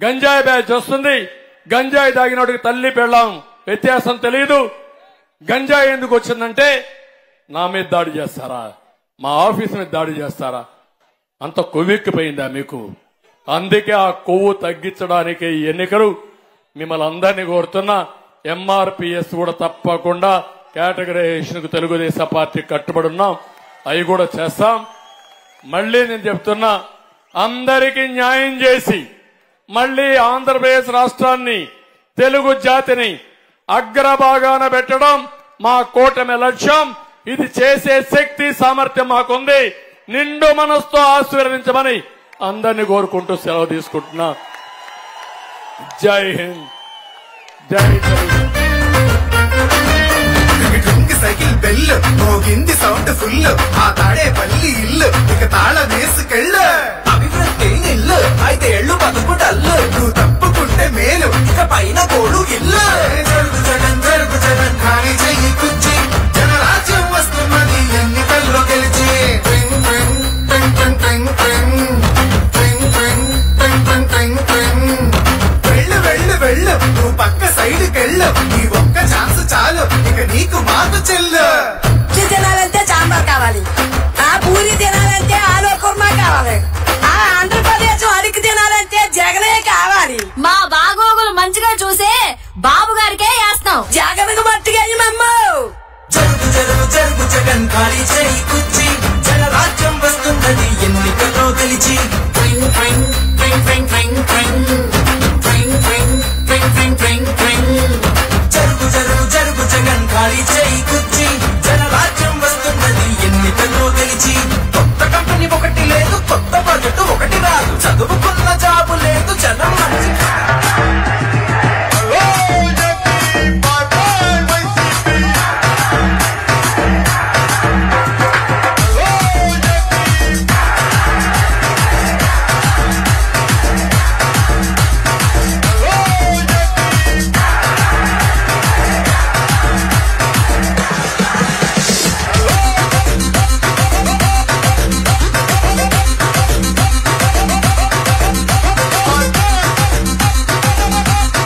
గంజాయి బ్యాచ్ వస్తుంది. గంజాయి తాగినోడికి తల్లి పెళ్ళాం వ్యత్యాసం తెలియదు. గంజాయి ఎందుకు వచ్చిందంటే నా మీద దాడి చేస్తారా, మా ఆఫీస్ మీద దాడి చేస్తారా? అంత కొవ్వెక్కిపోయిందా మీకు? అందుకే ఆ కొవ్వు తగ్గించడానికి ఈ ఎన్నికలు. మిమ్మల్ని అందరినీ కోరుతున్నా, ఎంఆర్పీఎస్ కూడా తప్పకుండా కేటగరైజేషన్ కు తెలుగుదేశం పార్టీ కట్టుబడి ఉన్నాం. అవి కూడా చేస్తాం. మళ్లీ నేను చెప్తున్నా, అందరికీ న్యాయం చేసి మళ్లీ ఆంధ్రప్రదేశ్ రాష్ట్రాన్ని, తెలుగు జాతిని అగ్రభాగాన పెట్టడం మా కూటమి లక్ష్యం. ఇది చేసే శక్తి సామర్థ్యం మాకుంది. నిండు మనసుతో ఆశీర్వదించమని అందరినీ కోరుకుంటూ సెలవు తీసుకుంటున్నా. జై హింద్, జై సైకిల్ బెల్ మోగింది సౌండ్ ఫుల్, ఆ తాడే పల్లి ఇల్లు ఇక తాళ వేసుకెళ్ళు. అభివృద్ధి ఇల్లు 5 ఏళ్లు బతుకు డల్లు, నువ్వు తప్పుకుంటే మేలు ఇక పైన కోడు ఇల్లు. జరుగు జగన్ ఖాళీ చెయ్యి కుర్చీ, జనరాజ్యం వస్తున్నది ఎన్నికల్లో గెలిచి. వెళ్ళు వెళ్ళు నువ్వు పక్క సైడ్కెళ్ళు, ఈ ఒక్క ఛాన్స్ చాలు ఇక నీకు మాకు చెల్లు. తినాలంటే సాంబార్ కావాలి, ఆ పూరి తినాలంటే ఆలు కుర్మా కావాలి, ఆ ఆంధ్రప్రదేశ్ అడిగి తినాలంటే జగనే కావాలి. మా బాగోగులు మంచిగా చూసే బాబు గారికే వేస్తాం. జగన్ మట్టిగా నమ్ము. జరుగు జగన్ ఖాళీ చేయి కుర్చీ, జనరాజ్యం వస్తున్నది ఎన్నికల్లో గెలిచి.